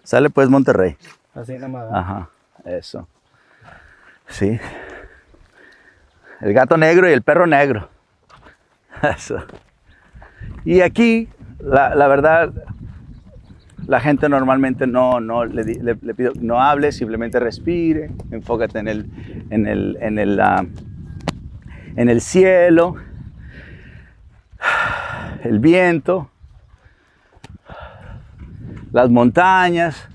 Sale pues Monterrey. Así nomás. Ajá, eso. Sí. El gato negro y el perro negro. Eso. Y aquí, la verdad, la gente normalmente no le pido que no hable, simplemente respire, enfócate en el cielo, el viento, las montañas.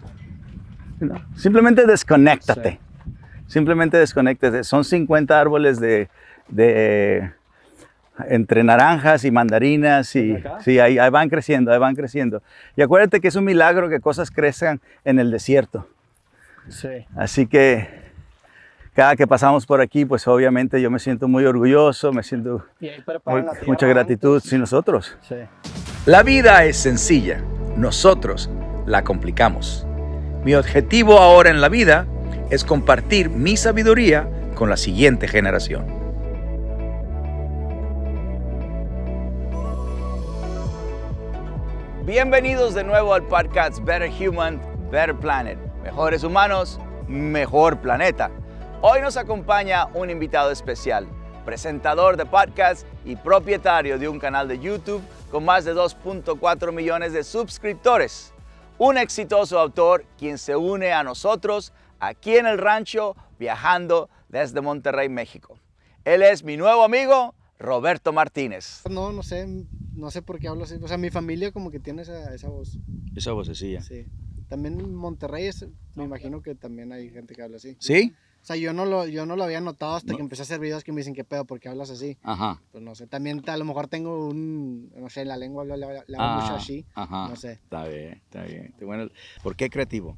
Simplemente desconéctate. Sí. Simplemente desconéctate. Son 50 árboles entre naranjas y mandarinas y sí, ahí van creciendo, ahí van creciendo. Y acuérdate que es un milagro que cosas crezcan en el desierto. Sí. Así que cada que pasamos por aquí, pues obviamente yo me siento muy orgulloso, me siento mucha gratitud, sí, nosotros. Sí. La vida es sencilla, nosotros la complicamos. Mi objetivo ahora en la vida es compartir mi sabiduría con la siguiente generación. Bienvenidos de nuevo al podcast Better Human, Better Planet. Mejores humanos, mejor planeta. Hoy nos acompaña un invitado especial, presentador de podcast y propietario de un canal de YouTube con más de 2.4 millones de suscriptores. Un exitoso autor quien se une a nosotros aquí en el rancho viajando desde Monterrey, México. Él es mi nuevo amigo, Roberto Martínez. No sé por qué hablo así. O sea, mi familia como que tiene esa voz. Esa vocecilla. Sí. También en Monterrey me imagino que también hay gente que habla así. ¿Sí? O sea, yo no lo había notado hasta que empecé a hacer videos que me dicen, ¿qué pedo? ¿Por qué hablas así? Ajá. Pues no sé, también a lo mejor tengo no sé, en la lengua le hago mucho así. Ajá. No sé. Está bien. Bueno, ¿por qué creativo?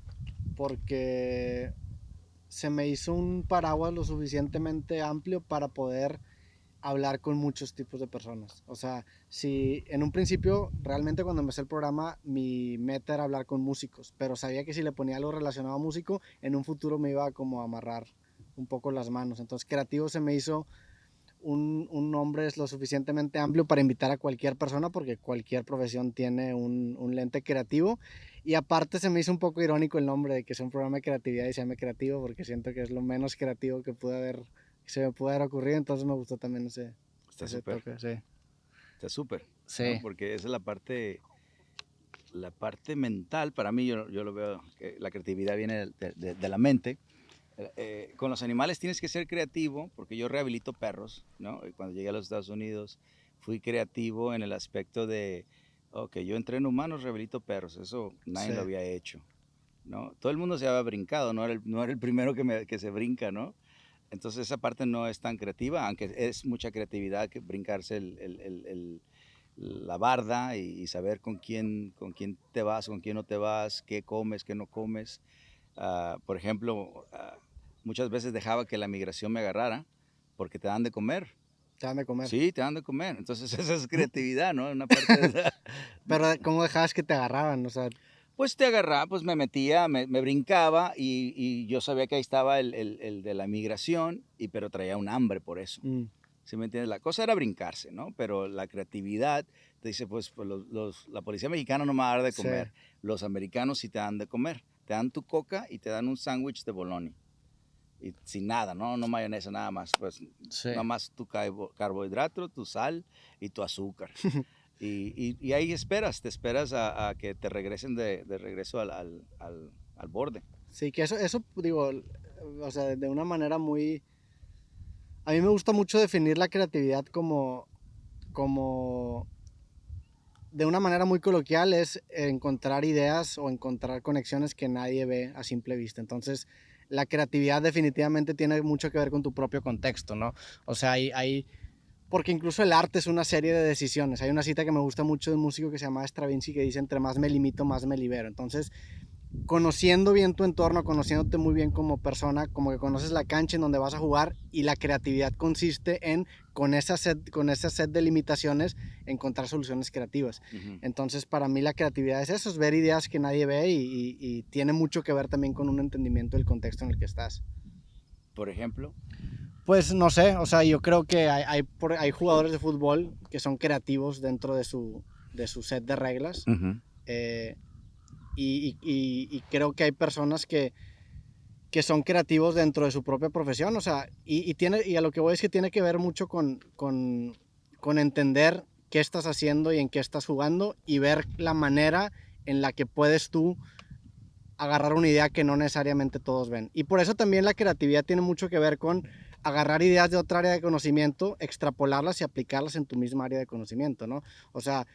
Porque se me hizo un paraguas lo suficientemente amplio para poder hablar con muchos tipos de personas. O sea, si en un principio, realmente cuando empecé el programa, mi meta era hablar con músicos, pero sabía que si le ponía algo relacionado a músico, en un futuro me iba como a amarrar un poco las manos. Entonces, creativo se me hizo un nombre lo suficientemente amplio para invitar a cualquier persona, porque cualquier profesión tiene un lente creativo. Y aparte se me hizo un poco irónico el nombre de que sea un programa de creatividad y se llame creativo, porque siento que es lo menos creativo que se me pudo haber ocurrido. Entonces me gustó también ese toque. Sí. Está súper. Sí. ¿No? Porque esa es la parte mental. Para mí, yo lo veo, que la creatividad viene de la mente. Con los animales tienes que ser creativo, porque yo rehabilito perros, ¿no? Y cuando llegué a los Estados Unidos fui creativo en el aspecto de, yo entreno humanos, rehabilito perros. Eso nadie lo había hecho, ¿no? Todo el mundo se había brincado, no era el primero que se brinca, ¿no? Entonces esa parte no es tan creativa, aunque es mucha creatividad que brincarse la barda y saber con quién te vas, con quién no te vas, qué comes, qué no comes. Por ejemplo, muchas veces dejaba que la migración me agarrara porque te dan de comer. ¿Te dan de comer? Sí, te dan de comer. Entonces esa es creatividad, ¿no? Una parte de Pero ¿cómo dejabas que te agarraban? O sea, pues te agarraba, pues me metía, me brincaba y yo sabía que ahí estaba el de la migración, pero traía un hambre por eso. ¿Sí me entiendes? La cosa era brincarse, ¿no? Pero la creatividad te dice, pues la policía mexicana no me va a dar de comer. Sí. Los americanos sí te dan de comer. Te dan tu coca y te dan un sándwich de bologna. Y sin nada, ¿no? No mayonesa, nada más. Pues sí. Nada más tu carbohidrato, tu sal y tu azúcar. Y ahí te esperas a que te regresen de regreso al borde. Sí, que eso digo, o sea, de una manera muy... A mí me gusta mucho definir la creatividad como de una manera muy coloquial, es encontrar ideas o encontrar conexiones que nadie ve a simple vista. Entonces, la creatividad definitivamente tiene mucho que ver con tu propio contexto, ¿no? O sea, porque incluso el arte es una serie de decisiones. Hay una cita que me gusta mucho de un músico que se llama Stravinsky que dice, entre más me limito, más me libero. Entonces, conociendo bien tu entorno, conociéndote muy bien como persona, como que conoces la cancha en donde vas a jugar, y la creatividad consiste en, con esa set de limitaciones, encontrar soluciones creativas. Uh-huh. Entonces, para mí la creatividad es eso, es ver ideas que nadie ve y tiene mucho que ver también con un entendimiento del contexto en el que estás. Por ejemplo... Pues no sé, o sea, yo creo que hay jugadores de fútbol que son creativos dentro de su set de reglas. Uh-huh. y creo que hay personas que son creativos dentro de su propia profesión, o sea, y a lo que voy es que tiene que ver mucho con entender qué estás haciendo y en qué estás jugando y ver la manera en la que puedes tú agarrar una idea que no necesariamente todos ven. Y por eso también la creatividad tiene mucho que ver con agarrar ideas de otra área de conocimiento, extrapolarlas y aplicarlas en tu misma área de conocimiento, ¿no? O sea,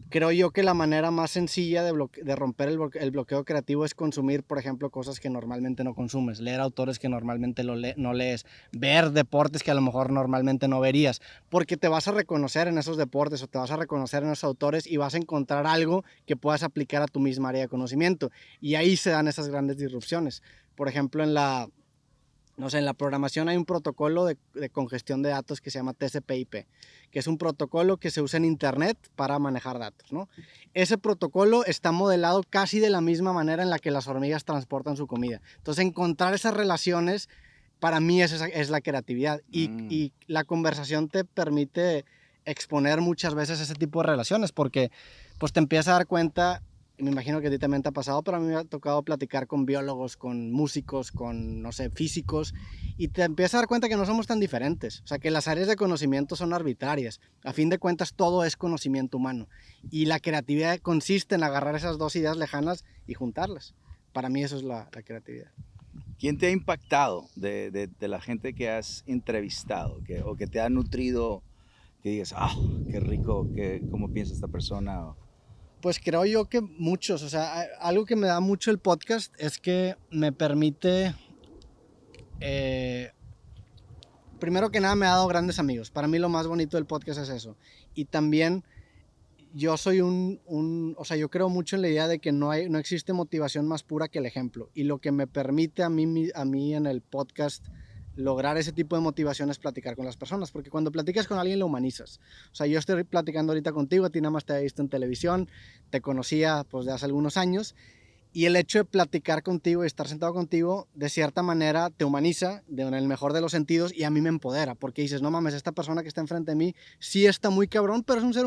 creo yo que la manera más sencilla de romper el bloqueo creativo es consumir, por ejemplo, cosas que normalmente no consumes, leer autores que normalmente no lees, ver deportes que a lo mejor normalmente no verías, porque te vas a reconocer en esos deportes o te vas a reconocer en esos autores y vas a encontrar algo que puedas aplicar a tu misma área de conocimiento. Y ahí se dan esas grandes disrupciones. Por ejemplo, en la programación hay un protocolo de congestión de datos que se llama TCP/IP, que es un protocolo que se usa en Internet para manejar datos, ¿no? Ese protocolo está modelado casi de la misma manera en la que las hormigas transportan su comida. Entonces, encontrar esas relaciones, para mí, es la creatividad. Y la conversación te permite exponer muchas veces ese tipo de relaciones, porque pues te empiezas a dar cuenta. Y me imagino que a ti también te ha pasado, pero a mí me ha tocado platicar con biólogos, con músicos, con, no sé, físicos, y te empiezas a dar cuenta que no somos tan diferentes. O sea, que las áreas de conocimiento son arbitrarias. A fin de cuentas, todo es conocimiento humano. Y la creatividad consiste en agarrar esas dos ideas lejanas y juntarlas. Para mí eso es la creatividad. ¿Quién te ha impactado de la gente que has entrevistado o que te ha nutrido, que digas, qué rico, cómo piensa esta persona? Pues creo yo que muchos, o sea, algo que me da mucho el podcast es que me permite, primero que nada me ha dado grandes amigos. Para mí lo más bonito del podcast es eso. Y también yo soy o sea, yo creo mucho en la idea de que no existe motivación más pura que el ejemplo. Y lo que me permite a mí en el podcast lograr ese tipo de motivación es platicar con las personas, porque cuando platicas con alguien lo humanizas. O sea, yo estoy platicando ahorita contigo, a ti nada más te había visto en televisión, te conocía pues de hace algunos años, y el hecho de platicar contigo y estar sentado contigo, de cierta manera te humaniza, en el mejor de los sentidos, y a mí me empodera, porque dices, no mames, esta persona que está enfrente de mí sí está muy cabrón, pero es un ser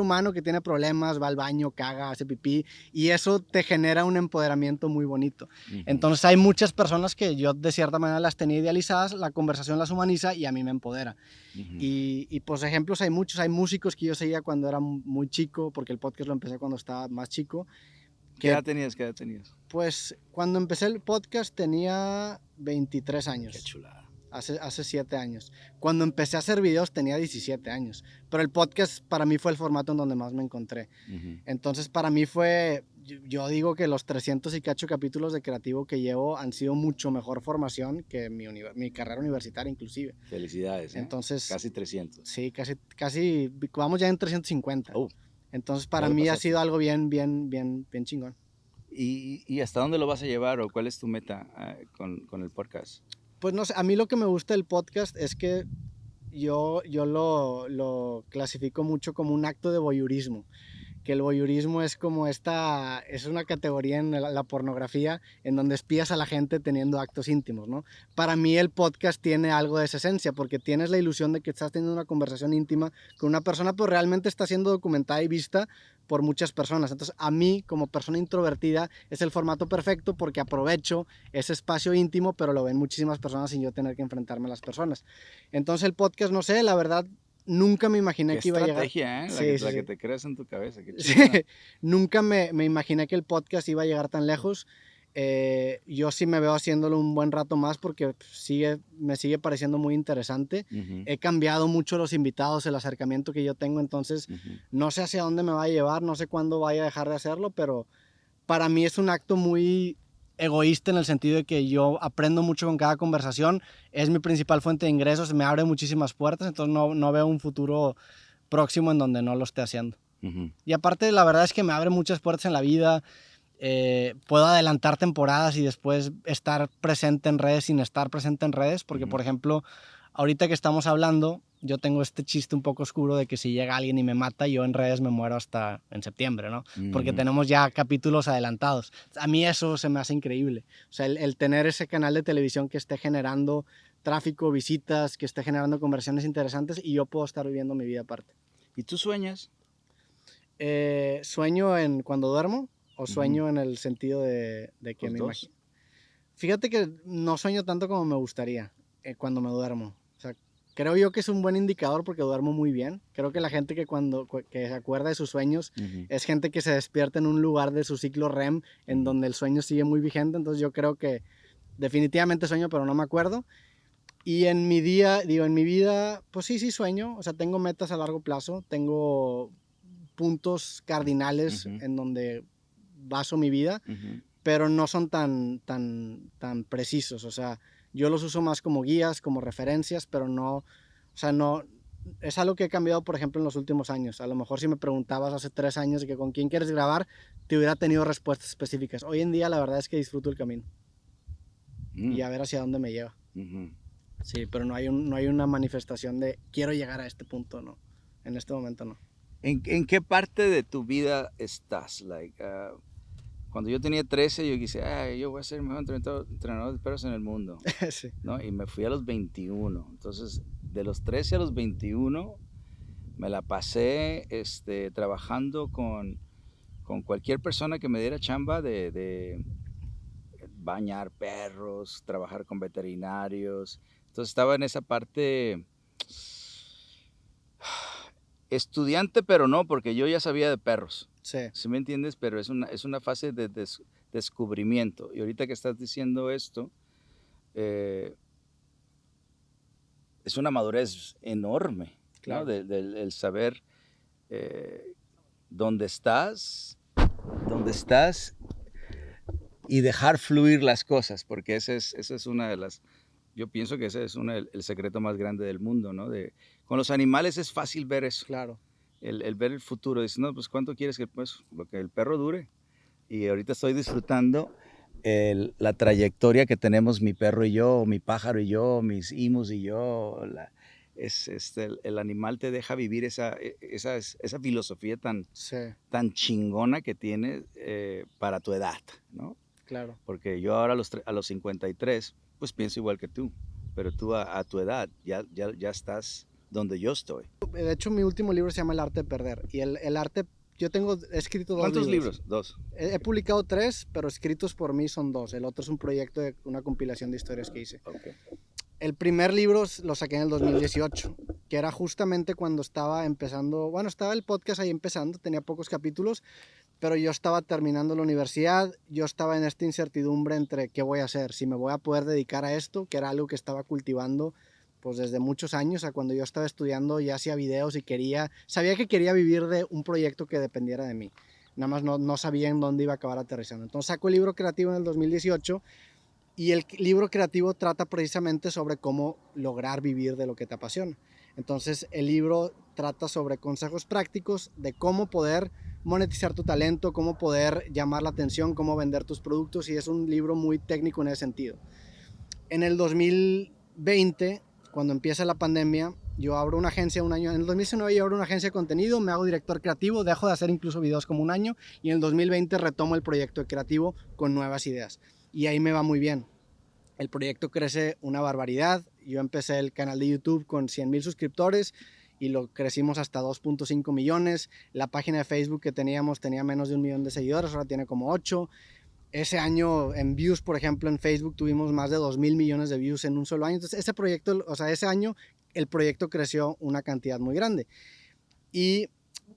humano que tiene problemas, va al baño, caga, hace pipí, y eso te genera un empoderamiento muy bonito. Entonces hay muchas personas que yo de cierta manera las tenía idealizadas, la conversación las humaniza y a mí me empodera. Y pues ejemplos hay muchos, hay músicos que yo seguía cuando era muy chico, porque el podcast lo empecé cuando estaba más chico. ¿Qué edad tenías? Pues cuando empecé el podcast tenía 23 años. Qué chulada. Hace 7 años. Cuando empecé a hacer videos tenía 17 años. Pero el podcast para mí fue el formato en donde más me encontré. Entonces para mí fue, yo digo que los 300 y cacho capítulos de creativo que llevo han sido mucho mejor formación que mi carrera universitaria inclusive. Felicidades. Entonces, casi 300. Sí, casi, vamos ya en 350. Entonces para mí ha sido algo bien chingón. ¿Y hasta dónde lo vas a llevar o cuál es tu meta con el podcast? Pues no sé, a mí lo que me gusta del podcast es que yo lo clasifico mucho como un acto de voyeurismo. Que el voyeurismo es como es una categoría en la pornografía en donde espías a la gente teniendo actos íntimos, ¿no? Para mí el podcast tiene algo de esa esencia, porque tienes la ilusión de que estás teniendo una conversación íntima con una persona, pero realmente está siendo documentada y vista por muchas personas. Entonces, a mí, como persona introvertida, es el formato perfecto porque aprovecho ese espacio íntimo, pero lo ven muchísimas personas sin yo tener que enfrentarme a las personas. Entonces, el podcast, no sé, la verdad, nunca me imaginé que iba a llegar. Estrategia, ¿eh? La que te creas en tu cabeza. Sí, nunca me imaginé que el podcast iba a llegar tan lejos. Yo sí me veo haciéndolo un buen rato más porque me sigue pareciendo muy interesante. He cambiado mucho los invitados, el acercamiento que yo tengo, entonces no sé hacia dónde me va a llevar, no sé cuándo vaya a dejar de hacerlo, pero para mí es un acto muy egoísta en el sentido de que yo aprendo mucho con cada conversación, es mi principal fuente de ingresos, me abre muchísimas puertas, entonces no veo un futuro próximo en donde no lo esté haciendo. Y aparte, la verdad es que me abre muchas puertas en la vida. Puedo adelantar temporadas y después estar presente en redes sin estar presente en redes, porque por ejemplo, ahorita que estamos hablando, yo tengo este chiste un poco oscuro de que si llega alguien y me mata, yo en redes me muero hasta en septiembre, ¿no? Porque tenemos ya capítulos adelantados. A mí eso se me hace increíble. O sea, el tener ese canal de televisión que esté generando tráfico, visitas, que esté generando conversiones interesantes y yo puedo estar viviendo mi vida aparte. ¿Y tú sueñas? Sueño cuando duermo o sueño en el sentido de que Los me dos. imagino. Fíjate que no sueño tanto como me gustaría cuando me duermo. O sea, creo yo que es un buen indicador porque duermo muy bien. Creo que la gente que se acuerda de sus sueños es gente que se despierta en un lugar de su ciclo REM en donde el sueño sigue muy vigente. Entonces yo creo que definitivamente sueño, pero no me acuerdo. Y en mi vida, pues sí sueño. O sea, tengo metas a largo plazo, tengo puntos cardinales en donde baso mi vida, pero no son tan precisos. O sea, yo los uso más como guías, como referencias, pero no, o sea, no, es algo que he cambiado, por ejemplo, en los últimos años. A lo mejor si me preguntabas hace 3 años que con quién quieres grabar, te hubiera tenido respuestas específicas. Hoy en día la verdad es que disfruto el camino y a ver hacia dónde me lleva. Sí, pero no hay una manifestación de quiero llegar a este punto, no. En este momento no. ¿En qué parte de tu vida estás? Cuando yo tenía 13, yo quise, yo voy a ser el mejor entrenador de perros en el mundo, Sí. ¿no? Y me fui a los 21. Entonces, de los 13 a los 21, me la pasé trabajando con cualquier persona que me diera chamba de bañar perros, trabajar con veterinarios. Entonces estaba en esa parte estudiante, pero no, porque yo ya sabía de perros. Sí. ¿Sí me entiendes? Pero es una fase de descubrimiento. Y ahorita que estás diciendo esto, es una madurez enorme, Claro. ¿no? El saber dónde estás y dejar fluir las cosas, porque esa es una de las, yo pienso que ese es el secreto más grande del mundo, ¿no? Con los animales es fácil ver eso. Claro. El ver el futuro. Dices, no, pues ¿cuánto quieres que, pues, lo que el perro dure? Y ahorita estoy disfrutando la trayectoria que tenemos mi perro y yo, mi pájaro y yo, mis imus y yo. El animal te deja vivir esa filosofía tan chingona que tiene para tu edad, ¿no? Claro. Porque yo ahora a los 53, pues pienso igual que tú, pero tú a tu edad ya estás donde yo estoy. De hecho, mi último libro se llama El arte de perder. Y el arte, he escrito 2 ¿Cuántos libros. libros? 2. He publicado 3, pero escritos por mí son 2. El otro es un proyecto de una compilación de historias que hice. Okay. El primer libro lo saqué en el 2018, que era justamente cuando estaba empezando, estaba el podcast ahí empezando, tenía pocos capítulos, pero yo estaba terminando la universidad, yo estaba en esta incertidumbre entre qué voy a hacer, si me voy a poder dedicar a esto, que era algo que estaba cultivando pues desde muchos años. A cuando yo estaba estudiando ya hacía videos y sabía que quería vivir de un proyecto que dependiera de mí, nada más no sabía en dónde iba a acabar aterrizando. Entonces saco el libro creativo en el 2018 y el libro creativo trata precisamente sobre cómo lograr vivir de lo que te apasiona. Entonces el libro trata sobre consejos prácticos de cómo poder monetizar tu talento, cómo poder llamar la atención, cómo vender tus productos, y es un libro muy técnico en ese sentido. En el 2020, cuando empieza la pandemia, yo abro una agencia un año. En el 2019 yo abro una agencia de contenido, me hago director creativo, dejo de hacer incluso videos como un año, y en el 2020 retomo el proyecto creativo con nuevas ideas. Y ahí me va muy bien. El proyecto crece una barbaridad. Yo empecé el canal de YouTube con 100,000 suscriptores y lo crecimos hasta 2.5 millones. La página de Facebook que teníamos tenía menos de 1 millón de seguidores, ahora tiene como 8. Ese año en views, por ejemplo, en Facebook tuvimos más de 2,000 millones de views en un solo año. Entonces ese año el proyecto creció una cantidad muy grande. Y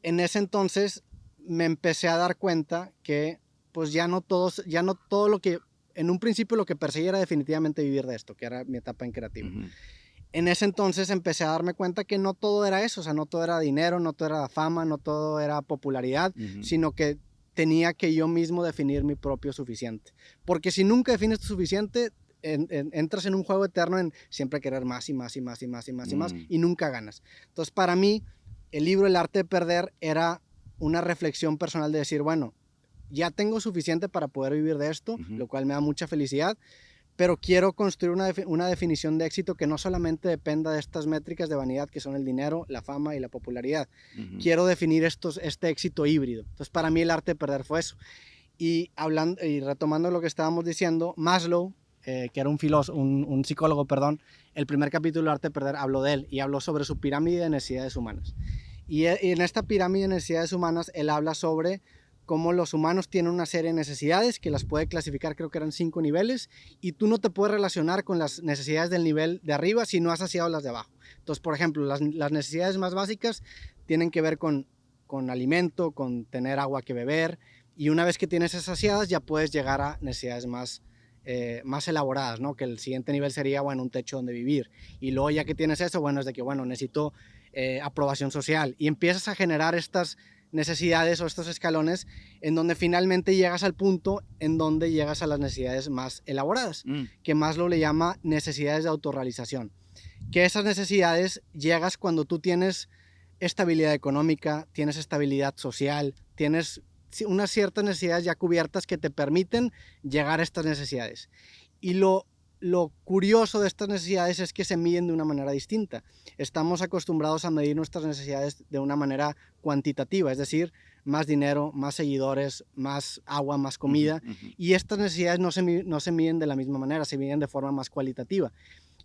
en ese entonces me empecé a dar cuenta que pues ya no todo lo que en un principio lo que perseguía era definitivamente vivir de esto, que era mi etapa en creativo. Uh-huh. En ese entonces empecé a darme cuenta que no todo era eso, o sea, no todo era dinero, no todo era fama, no todo era popularidad, sino que tenía que yo mismo definir mi propio suficiente. Porque si nunca defines tu suficiente, entras en un juego eterno en siempre querer más y más y más y más y más y más, y nunca ganas. Entonces, para mí, el libro El arte de perder era una reflexión personal de decir, bueno, ya tengo suficiente para poder vivir de esto, lo cual me da mucha felicidad, pero quiero construir una definición de éxito que no solamente dependa de estas métricas de vanidad que son el dinero, la fama y la popularidad. Quiero definir este éxito híbrido. Entonces, para mí el arte de perder fue eso. Y retomando lo que estábamos diciendo, Maslow, que era un psicólogo, el primer capítulo del arte de perder habló de él y habló sobre su pirámide de necesidades humanas. Y en esta pirámide de necesidades humanas, él habla sobre cómo los humanos tienen una serie de necesidades que las puede clasificar, creo que eran 5 niveles, y tú no te puedes relacionar con las necesidades del nivel de arriba si no has saciado las de abajo. Entonces, por ejemplo, las necesidades más básicas tienen que ver con alimento, con tener agua que beber, y una vez que tienes esas saciadas ya puedes llegar a necesidades más elaboradas, ¿no? Que el siguiente nivel sería, bueno, un techo donde vivir, y luego ya que tienes eso, bueno, es de que, bueno, necesito aprobación social, y empiezas a generar estas necesidades o estos escalones en donde finalmente llegas al punto en donde llegas a las necesidades más elaboradas, que Maslow le llama necesidades de autorrealización, que esas necesidades llegas cuando tú tienes estabilidad económica, tienes estabilidad social, tienes unas ciertas necesidades ya cubiertas que te permiten llegar a estas necesidades. Y lo curioso de estas necesidades es que se miden de una manera distinta. Estamos acostumbrados a medir nuestras necesidades de una manera cuantitativa, es decir, más dinero, más seguidores, más agua, más comida, y estas necesidades no se miden de la misma manera, se miden de forma más cualitativa.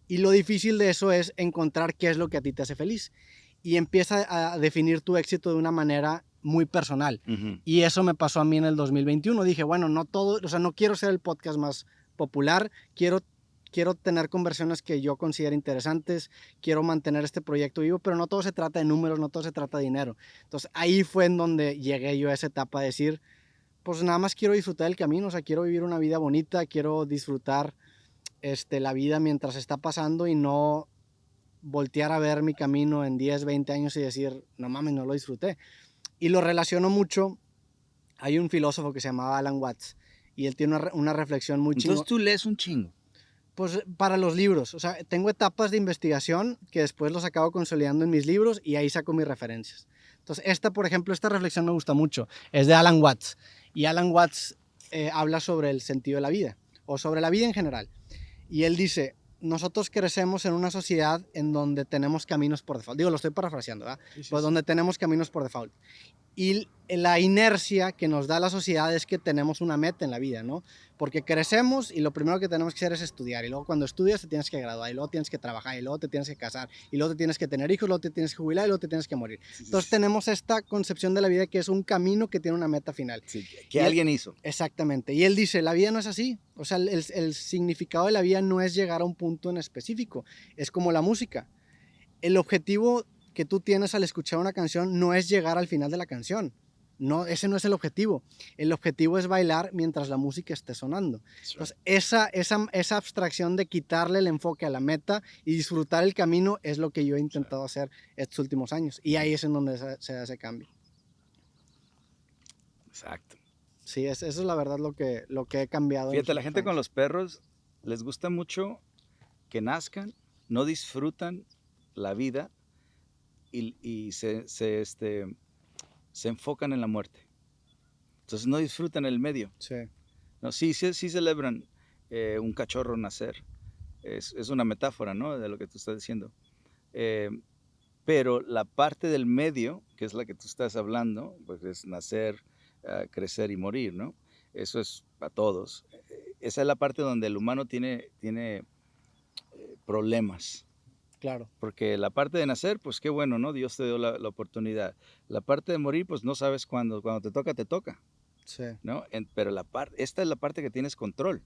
Y lo difícil de eso es encontrar qué es lo que a ti te hace feliz. Y empieza a definir tu éxito de una manera muy personal. Y eso me pasó a mí en el 2021. Dije, bueno, no quiero ser el podcast más popular, quiero tener conversaciones que yo considere interesantes, quiero mantener este proyecto vivo, pero no todo se trata de números, no todo se trata de dinero. Entonces ahí fue en donde llegué yo a esa etapa de decir, pues nada más quiero disfrutar el camino, o sea, quiero vivir una vida bonita, quiero disfrutar la vida mientras está pasando y no voltear a ver mi camino en 10, 20 años y decir, no mames, no lo disfruté. Y lo relaciono mucho, hay un filósofo que se llamaba Alan Watts y él tiene una reflexión muy chingona. Entonces tú lees un chingo. Pues para los libros, o sea, tengo etapas de investigación que después los acabo consolidando en mis libros y ahí saco mis referencias. Entonces por ejemplo, esta reflexión me gusta mucho, es de Alan Watts y Alan Watts habla sobre el sentido de la vida o sobre la vida en general. Y él dice, nosotros crecemos en una sociedad en donde tenemos caminos por default. Digo, lo estoy parafraseando, ¿verdad? Sí, pues donde tenemos caminos por default. Y la inercia que nos da la sociedad es que tenemos una meta en la vida, ¿no? Porque crecemos y lo primero que tenemos que hacer es estudiar. Y luego cuando estudias te tienes que graduar, y luego tienes que trabajar, y luego te tienes que casar, y luego te tienes que tener hijos, luego te tienes que jubilar, y luego te tienes que morir. Entonces tenemos esta concepción de la vida que es un camino que tiene una meta final. Sí, que alguien hizo. Exactamente. Y él dice, la vida no es así. O sea, el significado de la vida no es llegar a un punto en específico. Es como la música. El objetivo que tú tienes al escuchar una canción no es llegar al final de la canción. No, ese no es el objetivo. El objetivo es bailar mientras la música esté sonando. Entonces, esa abstracción de quitarle el enfoque a la meta y disfrutar el camino es lo que yo he intentado hacer estos últimos años. Y ahí es en donde se hace cambio. Exacto. Sí, eso es la verdad lo que he cambiado. Fíjate, la gente con los perros les gusta mucho que nazcan, no disfrutan la vida y se enfocan en la muerte. Entonces no disfrutan el medio. Sí. No, sí celebran un cachorro nacer. Es una metáfora, ¿no? De lo que tú estás diciendo. Pero la parte del medio, que es la que tú estás hablando, pues es nacer, crecer y morir, ¿no? Eso es para todos. Esa es la parte donde el humano tiene problemas. Claro. Porque la parte de nacer, pues qué bueno, ¿no? Dios te dio la oportunidad. La parte de morir, pues no sabes cuándo. Cuando te toca, te toca. Sí. ¿No? Pero esta es la parte que tienes control.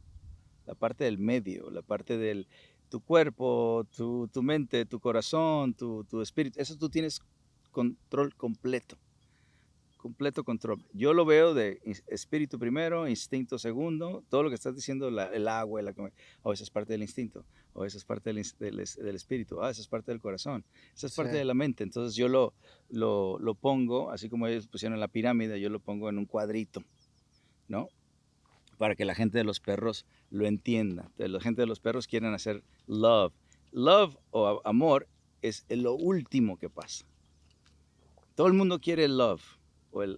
La parte del medio, la parte del tu cuerpo, tu mente, tu corazón, tu espíritu. Eso tú tienes control completo. Completo control. Yo lo veo de espíritu primero, instinto segundo, todo lo que estás diciendo, el agua, esa es parte del instinto, o esa es parte del espíritu, esa es parte del corazón, esa es parte de la mente. Entonces yo lo pongo, así como ellos pusieron la pirámide, yo lo pongo en un cuadrito, ¿no? Para que la gente de los perros lo entienda. La gente de los perros quieren hacer love. Love o amor es lo último que pasa. Todo el mundo quiere love.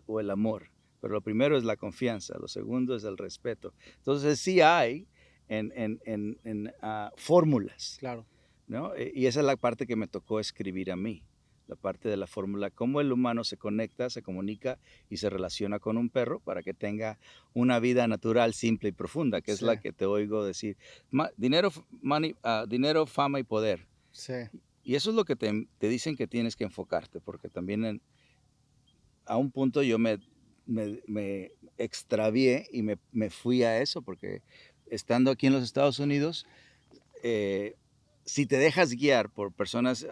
O el amor, pero lo primero es la confianza, lo segundo es el respeto. Entonces sí hay fórmulas, claro, ¿no? Y esa es la parte que me tocó escribir a mí, la parte de la fórmula, cómo el humano se conecta, se comunica y se relaciona con un perro para que tenga una vida natural, simple y profunda, que es la que te oigo decir, dinero, fama y poder. Sí. Y eso es lo que te dicen que tienes que enfocarte, porque también a un punto yo me me extravié y me fui a eso, porque estando aquí en los Estados Unidos, si te dejas guiar por personas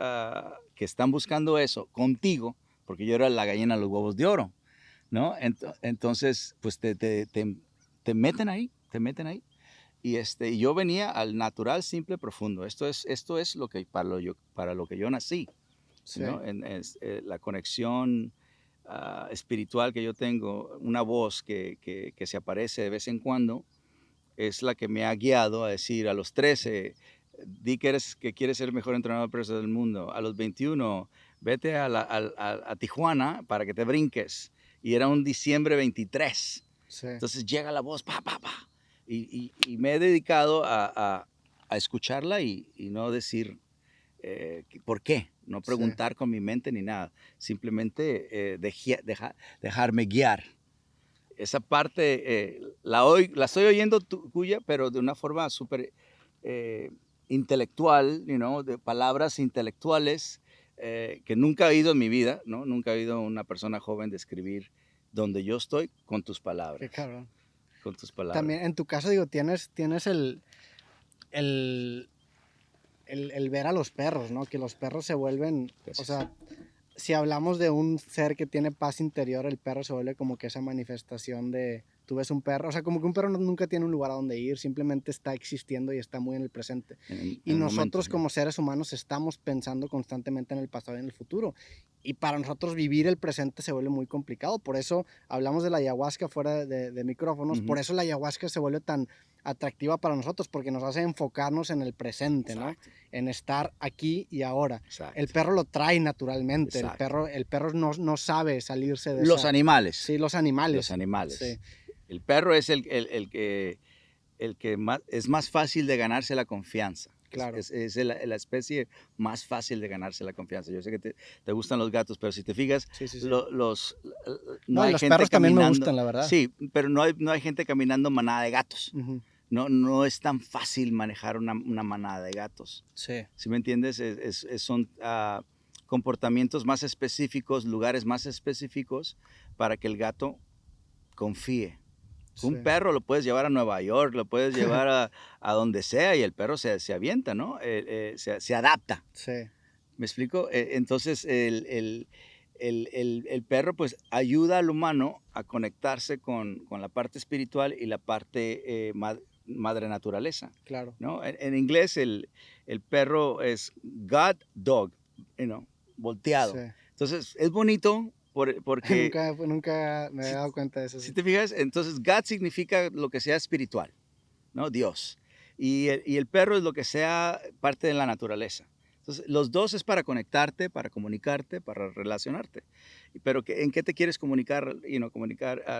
que están buscando eso contigo, porque yo era la gallina de los huevos de oro, ¿no? Entonces, pues te meten ahí, te meten ahí. Y yo venía al natural, simple, profundo. Esto es lo que, para lo que yo nací, Sí. ¿no? La conexión espiritual que yo tengo, una voz que se aparece de vez en cuando, es la que me ha guiado a decir a los 13, di que quieres ser el mejor entrenador de pesas del mundo. A los 21, vete a Tijuana para que te brinques. Y era un diciembre 23. Sí. Entonces llega la voz, pa, pa, pa. Y me he dedicado a escucharla y no decir por qué, no preguntar con mi mente ni nada, simplemente dejarme guiar. Esa parte la estoy oyendo tuya, pero de una forma súper intelectual, de palabras intelectuales que nunca he oído en mi vida, ¿no? Nunca he oído a una persona joven describir donde yo estoy con tus palabras. Qué cabrón. Con tus palabras. También en tu caso, digo, tienes el ver a los perros, ¿no? Que los perros se vuelven, Gracias. o sea, si hablamos de un ser que tiene paz interior, el perro se vuelve como que esa manifestación de, tú ves un perro, o sea, como que un perro nunca tiene un lugar a donde ir, simplemente está existiendo y está muy en el presente. Y nosotros como seres humanos estamos pensando constantemente en el pasado y en el futuro. Y para nosotros vivir el presente se vuelve muy complicado. Por eso hablamos de la ayahuasca fuera de micrófonos. Por eso la ayahuasca se vuelve tan atractiva para nosotros, porque nos hace enfocarnos en el presente, Exacto. ¿no? En estar aquí y ahora. Exacto. El perro lo trae naturalmente. Exacto. El perro no sabe salirse de los animales. Sí, los animales. Los animales. Sí. El perro es el que es más fácil de ganarse la confianza. Claro. Es la especie más fácil de ganarse la confianza. Yo sé que te gustan los gatos, pero si te fijas, Sí. no hay los gente perros también me caminando. gustan, la verdad. Sí, pero no hay gente caminando manada de gatos. Uh-huh. No es tan fácil manejar una manada de gatos. Sí. ¿Sí me entiendes? Son comportamientos más específicos, lugares más específicos para que el gato confíe. Sí. Un perro lo puedes llevar a Nueva York, lo puedes llevar a donde sea y el perro se avienta, ¿no? Se adapta. Sí. ¿Me explico? Entonces el perro pues ayuda al humano a conectarse con la parte espiritual y la parte madre naturaleza. Claro. ¿No? En inglés el perro es God Dog, volteado. Sí. Entonces es bonito. Porque nunca me he dado cuenta de eso. Si te fijas, entonces God significa lo que sea espiritual, ¿no? Dios. Y el perro es lo que sea parte de la naturaleza. Entonces, los dos es para conectarte, para comunicarte, para relacionarte. Pero ¿en qué te quieres comunicar,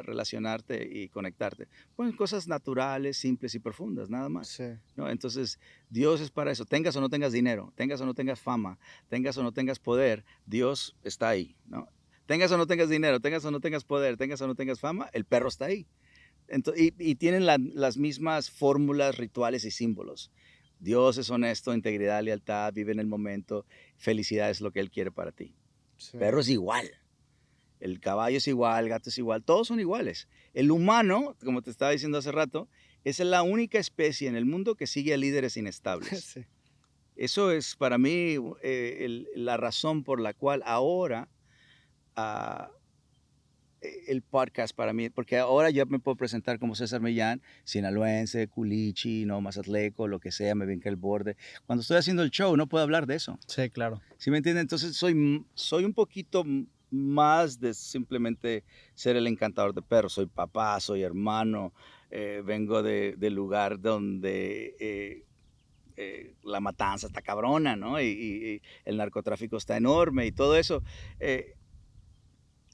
relacionarte y conectarte? Pues cosas naturales, simples y profundas, nada más. Sí. ¿No? Entonces, Dios es para eso. Tengas o no tengas dinero, tengas o no tengas fama, tengas o no tengas poder, Dios está ahí, ¿no? Tengas o no tengas dinero, tengas o no tengas poder, tengas o no tengas fama, el perro está ahí. Entonces, y tienen las mismas fórmulas, rituales y símbolos. Dios es honesto, integridad, lealtad, vive en el momento, felicidad es lo que Él quiere para ti. Sí. El perro es igual, el caballo es igual, el gato es igual, todos son iguales. El humano, como te estaba diciendo hace rato, es la única especie en el mundo que sigue a líderes inestables. Sí. Eso es para mí la razón por la cual ahora el podcast para mí, porque ahora yo me puedo presentar como César Millán, sinaloense, culichi, mazatleco, lo que sea, me brinca el borde. Cuando estoy haciendo el show no puedo hablar de eso. Sí, claro. ¿Sí me entienden? Entonces soy un poquito más de simplemente ser el encantador de perros. Soy papá, soy hermano, vengo del lugar donde la matanza está cabrona, ¿no? Y el narcotráfico está enorme y todo eso.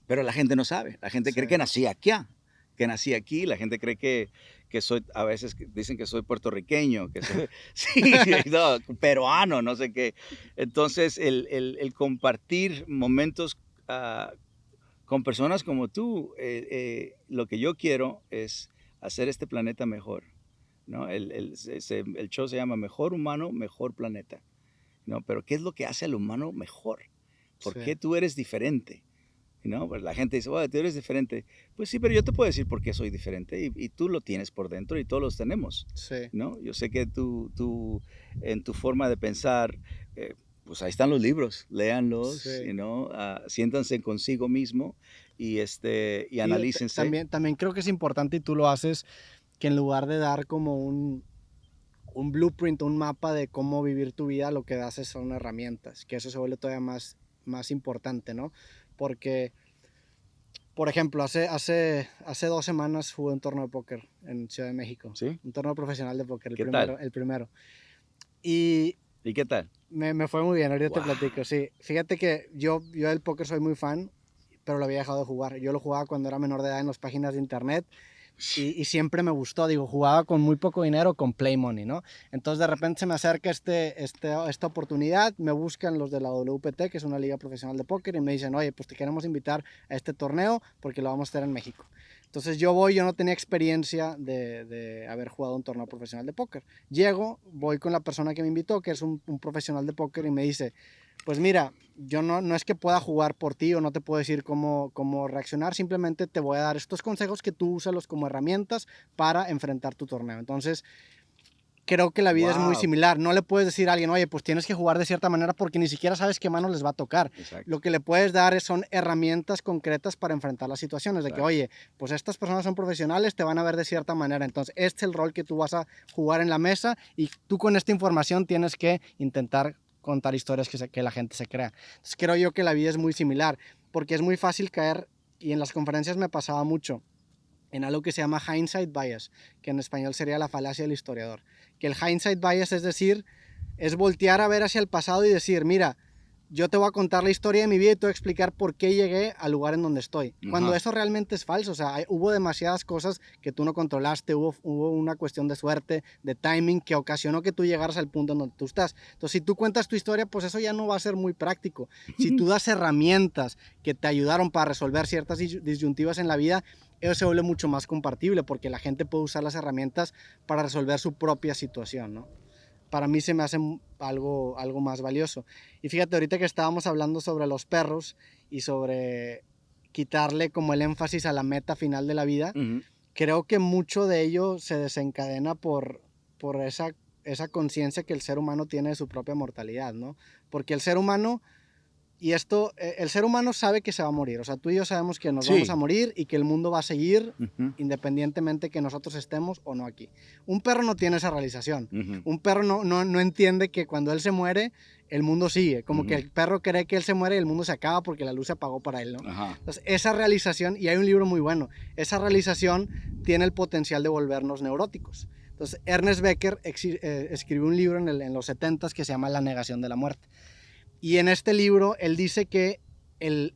Pero la gente no sabe. La gente cree que nací aquí. La gente cree que soy, a veces dicen que soy puertorriqueño, que soy no, peruano, no sé qué. Entonces, el compartir momentos con personas como tú, lo que yo quiero es hacer este planeta mejor, ¿no? El show se llama Mejor Humano, Mejor Planeta, ¿no? Pero ¿qué es lo que hace al humano mejor? ¿Por qué tú eres diferente? ¿no? Pues la gente dice, bueno, tú eres diferente. Pues sí, pero yo te puedo decir por qué soy diferente y tú lo tienes por dentro y todos los tenemos, Sí. ¿no? Yo sé que tú en tu forma de pensar, pues ahí están los libros, léanlos, Sí. siéntanse consigo mismo y Y analícense. también creo que es importante, y tú lo haces, que en lugar de dar como un blueprint, un mapa de cómo vivir tu vida, lo que das son herramientas, que eso se vuelve todavía más importante, ¿no? Porque, por ejemplo, hace 2 semanas jugué un torneo de póker en Ciudad de México. ¿Sí? Un torneo profesional de póker, ¿Qué tal? el primero. Y ¿Y qué tal? me fue muy bien, ahorita te Wow. platico, sí. Fíjate que yo del póker soy muy fan, pero lo había dejado de jugar. Yo lo jugaba cuando era menor de edad en las páginas de internet y siempre me gustó. Digo, jugaba con muy poco dinero, con Play Money, ¿no? Entonces de repente se me acerca esta oportunidad, me buscan los de la WPT, que es una liga profesional de póker, y me dicen, oye, pues te queremos invitar a este torneo porque lo vamos a hacer en México. Entonces yo no tenía experiencia de haber jugado un torneo profesional de póker. Llego, voy con la persona que me invitó, que es un profesional de póker, y me dice, pues mira, yo no es que pueda jugar por ti o no te puedo decir cómo reaccionar, simplemente te voy a dar estos consejos que tú úsalos como herramientas para enfrentar tu torneo. Entonces, creo que la vida es muy Wow. similar. No le puedes decir a alguien, oye, pues tienes que jugar de cierta manera porque ni siquiera sabes qué mano les va a tocar. Exacto. Lo que le puedes dar son herramientas concretas para enfrentar las situaciones. De que, Exacto. oye, pues estas personas son profesionales, te van a ver de cierta manera. Entonces, este es el rol que tú vas a jugar en la mesa y tú con esta información tienes que intentar contar historias que la gente se crea. Entonces, creo yo que la vida es muy similar porque es muy fácil caer, y en las conferencias me pasaba mucho, en algo que se llama hindsight bias, que en español sería la falacia del historiador. Que el hindsight bias es decir, es voltear a ver hacia el pasado y decir, mira, yo te voy a contar la historia de mi vida y te voy a explicar por qué llegué al lugar en donde estoy. Cuando eso realmente es falso, o sea, hubo demasiadas cosas que tú no controlaste, hubo una cuestión de suerte, de timing, que ocasionó que tú llegaras al punto en donde tú estás. Entonces, si tú cuentas tu historia, pues eso ya no va a ser muy práctico. Si tú das herramientas que te ayudaron para resolver ciertas disyuntivas en la vida, eso se vuelve mucho más compartible porque la gente puede usar las herramientas para resolver su propia situación, ¿no? Para mí se me hace algo más valioso. Y fíjate, ahorita que estábamos hablando sobre los perros y sobre quitarle como el énfasis a la meta final de la vida, creo que mucho de ello se desencadena por esa conciencia que el ser humano tiene de su propia mortalidad, ¿no? Porque el ser humano... Y el ser humano sabe que se va a morir. O sea, tú y yo sabemos que nos vamos a morir y que el mundo va a seguir independientemente que nosotros estemos o no aquí. Un perro no tiene esa realización. Un perro no entiende que cuando él se muere, el mundo sigue. Como que el perro cree que él se muere y el mundo se acaba porque la luz se apagó para él, ¿no? Entonces, esa realización, y hay un libro muy bueno, esa realización tiene el potencial de volvernos neuróticos. Entonces, Ernest Becker escribió un libro en los 70s que se llama La negación de la muerte. Y en este libro él dice que el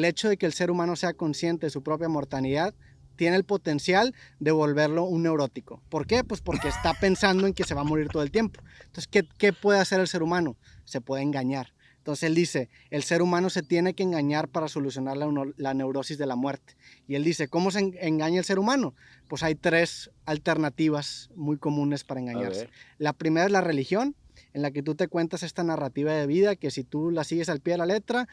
hecho de que el ser humano sea consciente de su propia mortalidad tiene el potencial de volverlo un neurótico. ¿Por qué? Pues porque está pensando en que se va a morir todo el tiempo. Entonces, ¿qué puede hacer el ser humano? Se puede engañar. Entonces él dice, el ser humano se tiene que engañar para solucionar la neurosis de la muerte. Y él dice, ¿cómo se engaña el ser humano? Pues hay 3 alternativas muy comunes para engañarse. La primera es la religión, en la que tú te cuentas esta narrativa de vida, que si tú la sigues al pie de la letra,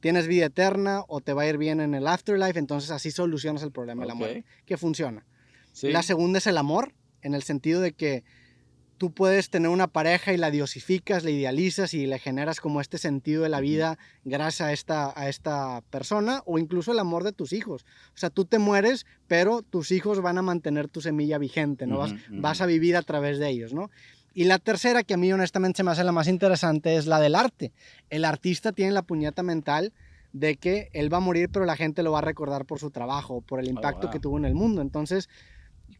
tienes vida eterna o te va a ir bien en el afterlife, entonces así solucionas el problema de la muerte, que funciona. Sí. La segunda es el amor, en el sentido de que tú puedes tener una pareja y la diosificas, la idealizas y le generas como este sentido de la vida gracias a esta persona, o incluso el amor de tus hijos. O sea, tú te mueres, pero tus hijos van a mantener tu semilla vigente, ¿no? Vas a vivir a través de ellos, ¿no? Y la tercera, que a mí honestamente se me hace la más interesante, es la del arte. El artista tiene la puñeta mental de que él va a morir, pero la gente lo va a recordar por su trabajo, por el impacto que tuvo en el mundo. Entonces,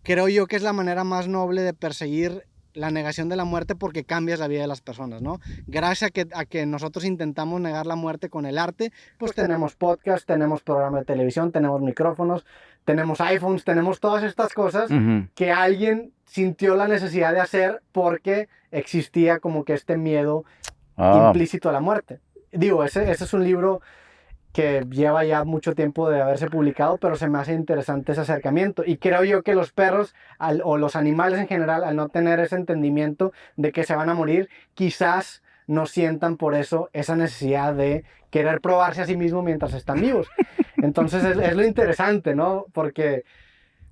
creo yo que es la manera más noble de perseguir la negación de la muerte, porque cambias la vida de las personas, ¿no? Gracias a que nosotros intentamos negar la muerte con el arte, pues tenemos podcast, tenemos programa de televisión, tenemos micrófonos, tenemos iPhones, tenemos todas estas cosas que alguien sintió la necesidad de hacer porque existía como que este miedo implícito a la muerte. Digo, ese es un libro que lleva ya mucho tiempo de haberse publicado, pero se me hace interesante ese acercamiento. Y creo yo que los perros o los animales en general, al no tener ese entendimiento de que se van a morir, quizás no sientan por eso esa necesidad de querer probarse a sí mismo mientras están vivos. Entonces es lo interesante, ¿no? Porque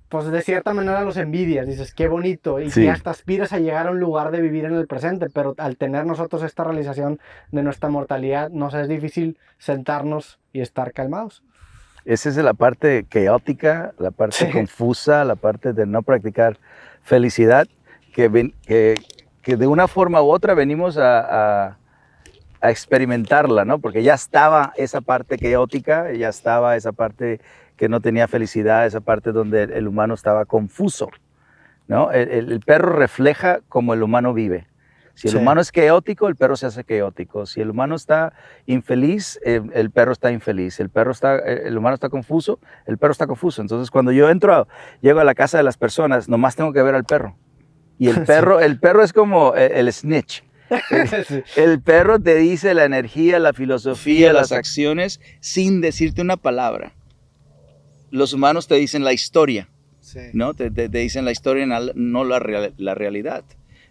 pues de cierta manera los envidias, dices, qué bonito, y Sí. que hasta aspiras a llegar a un lugar de vivir en el presente, pero al tener nosotros esta realización de nuestra mortalidad, nos es difícil sentarnos y estar calmados. Esa es la parte caótica, la parte Sí. confusa, la parte de no practicar felicidad, que de una forma u otra venimos a experimentarla, ¿no? Porque ya estaba esa parte caótica, ya estaba esa parte que no tenía felicidad, esa parte donde el humano estaba confuso, ¿no? El perro refleja cómo el humano vive. Si el Sí. humano es caótico, el perro se hace caótico. Si el humano está infeliz, el perro está infeliz. El humano está confuso, el perro está confuso. Entonces, cuando yo llego a la casa de las personas, nomás tengo que ver al perro. Y el perro es como el snitch. Sí. El perro te dice la energía, la filosofía, las acciones sin decirte una palabra. Los humanos te dicen la historia, Sí. ¿no? Te dicen la historia, no la realidad.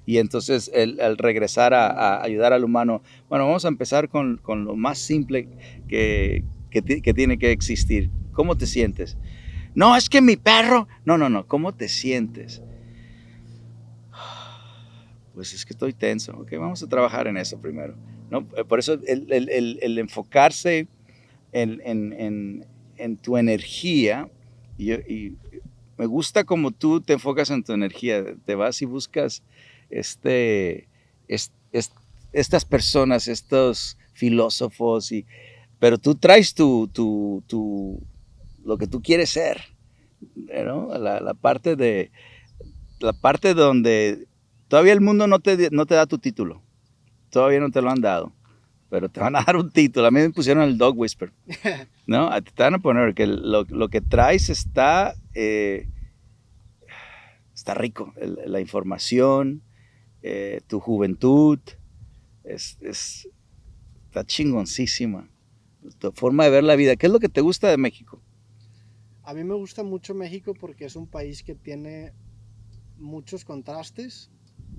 Y entonces al regresar a ayudar al humano, bueno, vamos a empezar con lo más simple que tiene que existir. ¿Cómo te sientes? No, es que mi perro... No, ¿cómo te sientes? Pues es que estoy tenso, ok, vamos a trabajar en eso primero, ¿no? Por eso el enfocarse en tu energía, y me gusta como tú te enfocas en tu energía, te vas y buscas estas personas, estos filósofos, pero tú traes lo que tú quieres ser, ¿no? La parte donde todavía el mundo no te da tu título. Todavía no te lo han dado. Pero te van a dar un título. A mí me pusieron el Dog Whisper, ¿no? Te van a poner que lo que traes está rico. La información, tu juventud, está chingoncísima. Tu forma de ver la vida. ¿Qué es lo que te gusta de México? A mí me gusta mucho México porque es un país que tiene muchos contrastes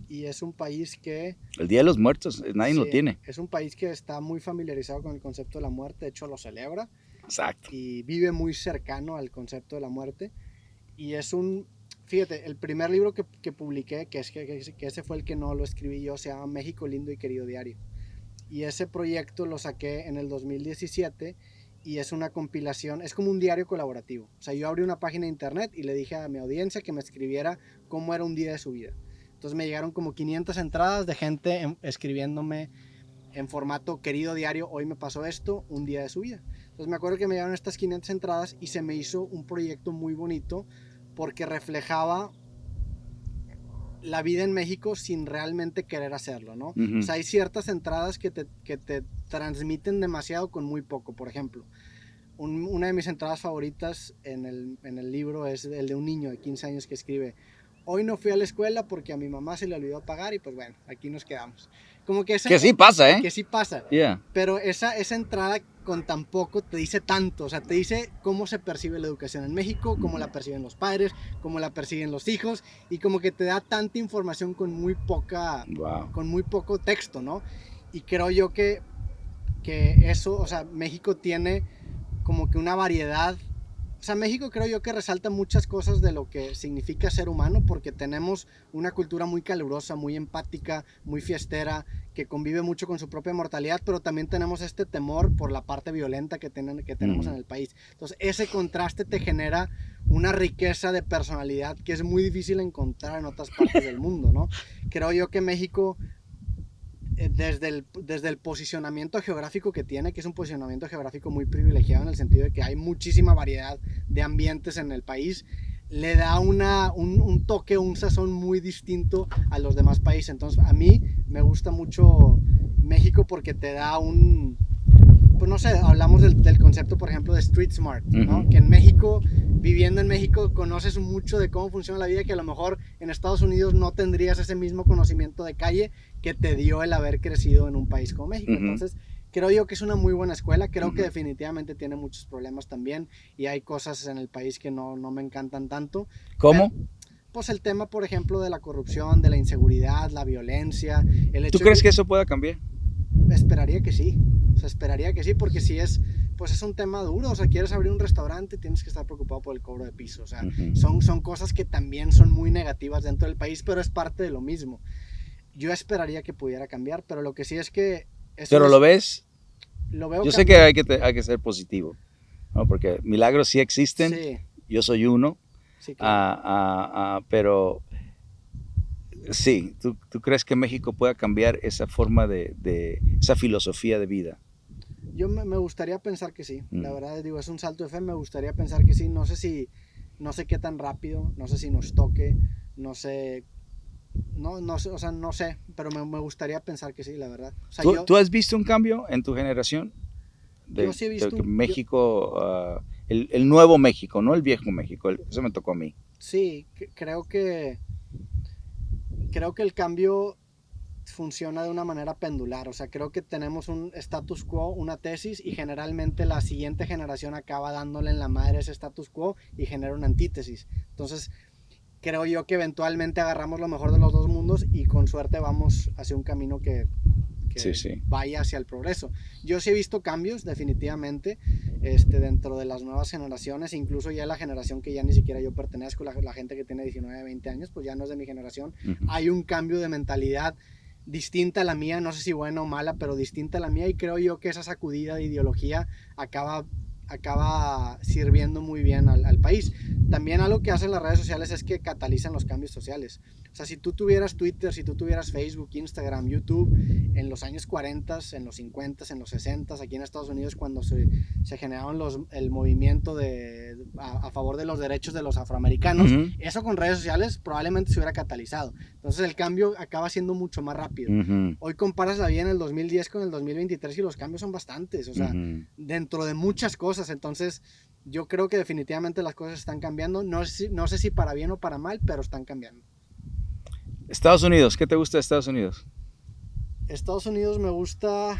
y es un país que... El Día de los Muertos, nadie sí, lo tiene. Es un país que está muy familiarizado con el concepto de la muerte, de hecho lo celebra. Exacto. Y vive muy cercano al concepto de la muerte. Y es un... Fíjate, el primer libro que publiqué, que ese fue el que no lo escribí yo, se llama México Lindo y Querido Diario. Y ese proyecto lo saqué en el 2017 y es una compilación, es como un diario colaborativo. O sea, yo abrí una página de internet y le dije a mi audiencia que me escribiera cómo era un día de su vida. Entonces me llegaron como 500 entradas de gente escribiéndome en formato querido diario, hoy me pasó esto, un día de su vida. Entonces me acuerdo que me llegaron estas 500 entradas y se me hizo un proyecto muy bonito porque reflejaba la vida en México sin realmente querer hacerlo, ¿no? Uh-huh. O sea, hay ciertas entradas que te transmiten demasiado con muy poco. Por ejemplo, una de mis entradas favoritas en el libro es el de un niño de 15 años que escribe: hoy no fui a la escuela porque a mi mamá se le olvidó pagar y pues bueno, aquí nos quedamos. Como que sí pasa, ¿eh? Que sí pasa. Yeah. Pero esa entrada con tan poco te dice tanto. O sea, te dice cómo se percibe la educación en México, cómo la perciben los padres, cómo la perciben los hijos, y como que te da tanta información con muy poco texto, ¿no? Y creo yo que eso, o sea, México tiene como que una variedad. O sea, México creo yo que resalta muchas cosas de lo que significa ser humano, porque tenemos una cultura muy calurosa, muy empática, muy fiestera, que convive mucho con su propia mortalidad, pero también tenemos este temor por la parte violenta que tenemos en el país. Entonces, ese contraste te genera una riqueza de personalidad que es muy difícil encontrar en otras partes del mundo, ¿no? Creo yo que México, desde el posicionamiento geográfico que tiene, que es un posicionamiento geográfico muy privilegiado en el sentido de que hay muchísima variedad de ambientes en el país, le da un toque, un sazón muy distinto a los demás países. Entonces a mí me gusta mucho México porque te da pues no sé, hablamos del concepto, por ejemplo, de street smart, ¿no? Uh-huh. Que en México, viviendo en México, conoces mucho de cómo funciona la vida, que a lo mejor en Estados Unidos no tendrías ese mismo conocimiento de calle que te dio el haber crecido en un país como México. Uh-huh. Entonces, creo yo que es una muy buena escuela. Creo que definitivamente tiene muchos problemas también, y hay cosas en el país que no me encantan tanto. ¿Cómo? Pues el tema, por ejemplo, de la corrupción, de la inseguridad, la violencia. ¿Tú crees que eso pueda cambiar? esperaría que sí. O sea, esperaría que sí, porque si es, pues es un tema duro. O sea, quieres abrir un restaurante, tienes que estar preocupado por el cobro de piso. O sea, son cosas que también son muy negativas dentro del país, pero es parte de lo mismo. Yo esperaría que pudiera cambiar, pero lo que sí es que... ¿Pero lo ves? Lo veo Yo sé que hay que ser positivo, ¿no? Porque milagros sí existen, Sí, yo soy uno, sí, claro. pero sí, ¿tú crees que México pueda cambiar esa forma esa filosofía de vida? Yo me gustaría pensar que sí. La verdad, digo, es un salto de fe, me gustaría pensar que sí. No sé qué tan rápido, no sé si nos toque, no sé, no sé, o sea, no sé, pero me gustaría pensar que sí, la verdad. O sea, ¿Tú has visto un cambio en tu generación? yo sí he De visto que México, el nuevo México, no el viejo México, eso me tocó a mí. sí, creo que el cambio funciona de una manera pendular. O sea, creo que tenemos un status quo, una tesis, y generalmente la siguiente generación acaba dándole en la madre ese status quo y genera una antítesis. Entonces, creo yo que eventualmente agarramos lo mejor de los dos mundos y con suerte vamos hacia un camino que Sí. vaya hacia el progreso. Yo sí he visto cambios definitivamente dentro de las nuevas generaciones, incluso ya la generación que ya ni siquiera yo pertenezco, la gente que tiene 19, 20 años, pues ya no es de mi generación. Hay un cambio de mentalidad distinta a la mía, no sé si buena o mala, pero distinta a la mía, y creo yo que esa sacudida de ideología acaba sirviendo muy bien al país. También algo que hacen las redes sociales es que catalizan los cambios sociales. O sea, si tú tuvieras Twitter, si tú tuvieras Facebook, Instagram, YouTube, en los años 40, en los 50, en los 60, aquí en Estados Unidos, cuando se generaron el movimiento a favor de los derechos de los afroamericanos, eso con redes sociales probablemente se hubiera catalizado. Entonces el cambio acaba siendo mucho más rápido. Hoy comparas la vida en el 2010 con el 2023 y los cambios son bastantes, o sea, dentro de muchas cosas. Entonces yo creo que definitivamente las cosas están cambiando. No sé si para bien o para mal, pero están cambiando. Estados Unidos, ¿qué te gusta de Estados Unidos? Estados Unidos me gusta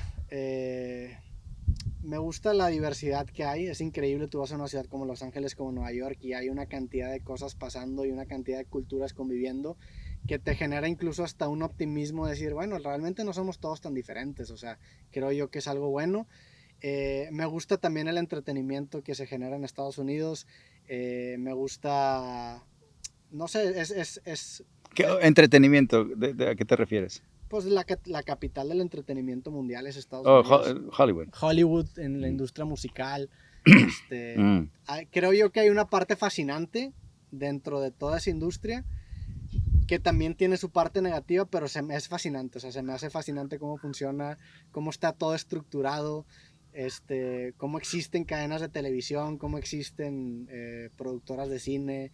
la diversidad que hay. Es increíble, tú vas a una ciudad como Los Ángeles, como Nueva York, y hay una cantidad de cosas pasando y una cantidad de culturas conviviendo que te genera incluso hasta un optimismo de decir, bueno, realmente no somos todos tan diferentes. O sea, creo yo que es algo bueno. Me gusta también el entretenimiento que se genera en Estados Unidos. Me gusta, no sé, ¿Qué entretenimiento? ¿A qué te refieres? pues la capital del entretenimiento mundial es Estados Unidos. Hollywood. Hollywood en la industria musical. Creo yo que hay una parte fascinante dentro de toda esa industria que también tiene su parte negativa, pero es fascinante. O sea, se me hace fascinante cómo funciona, cómo está todo estructurado, cómo existen cadenas de televisión, cómo existen productoras de cine.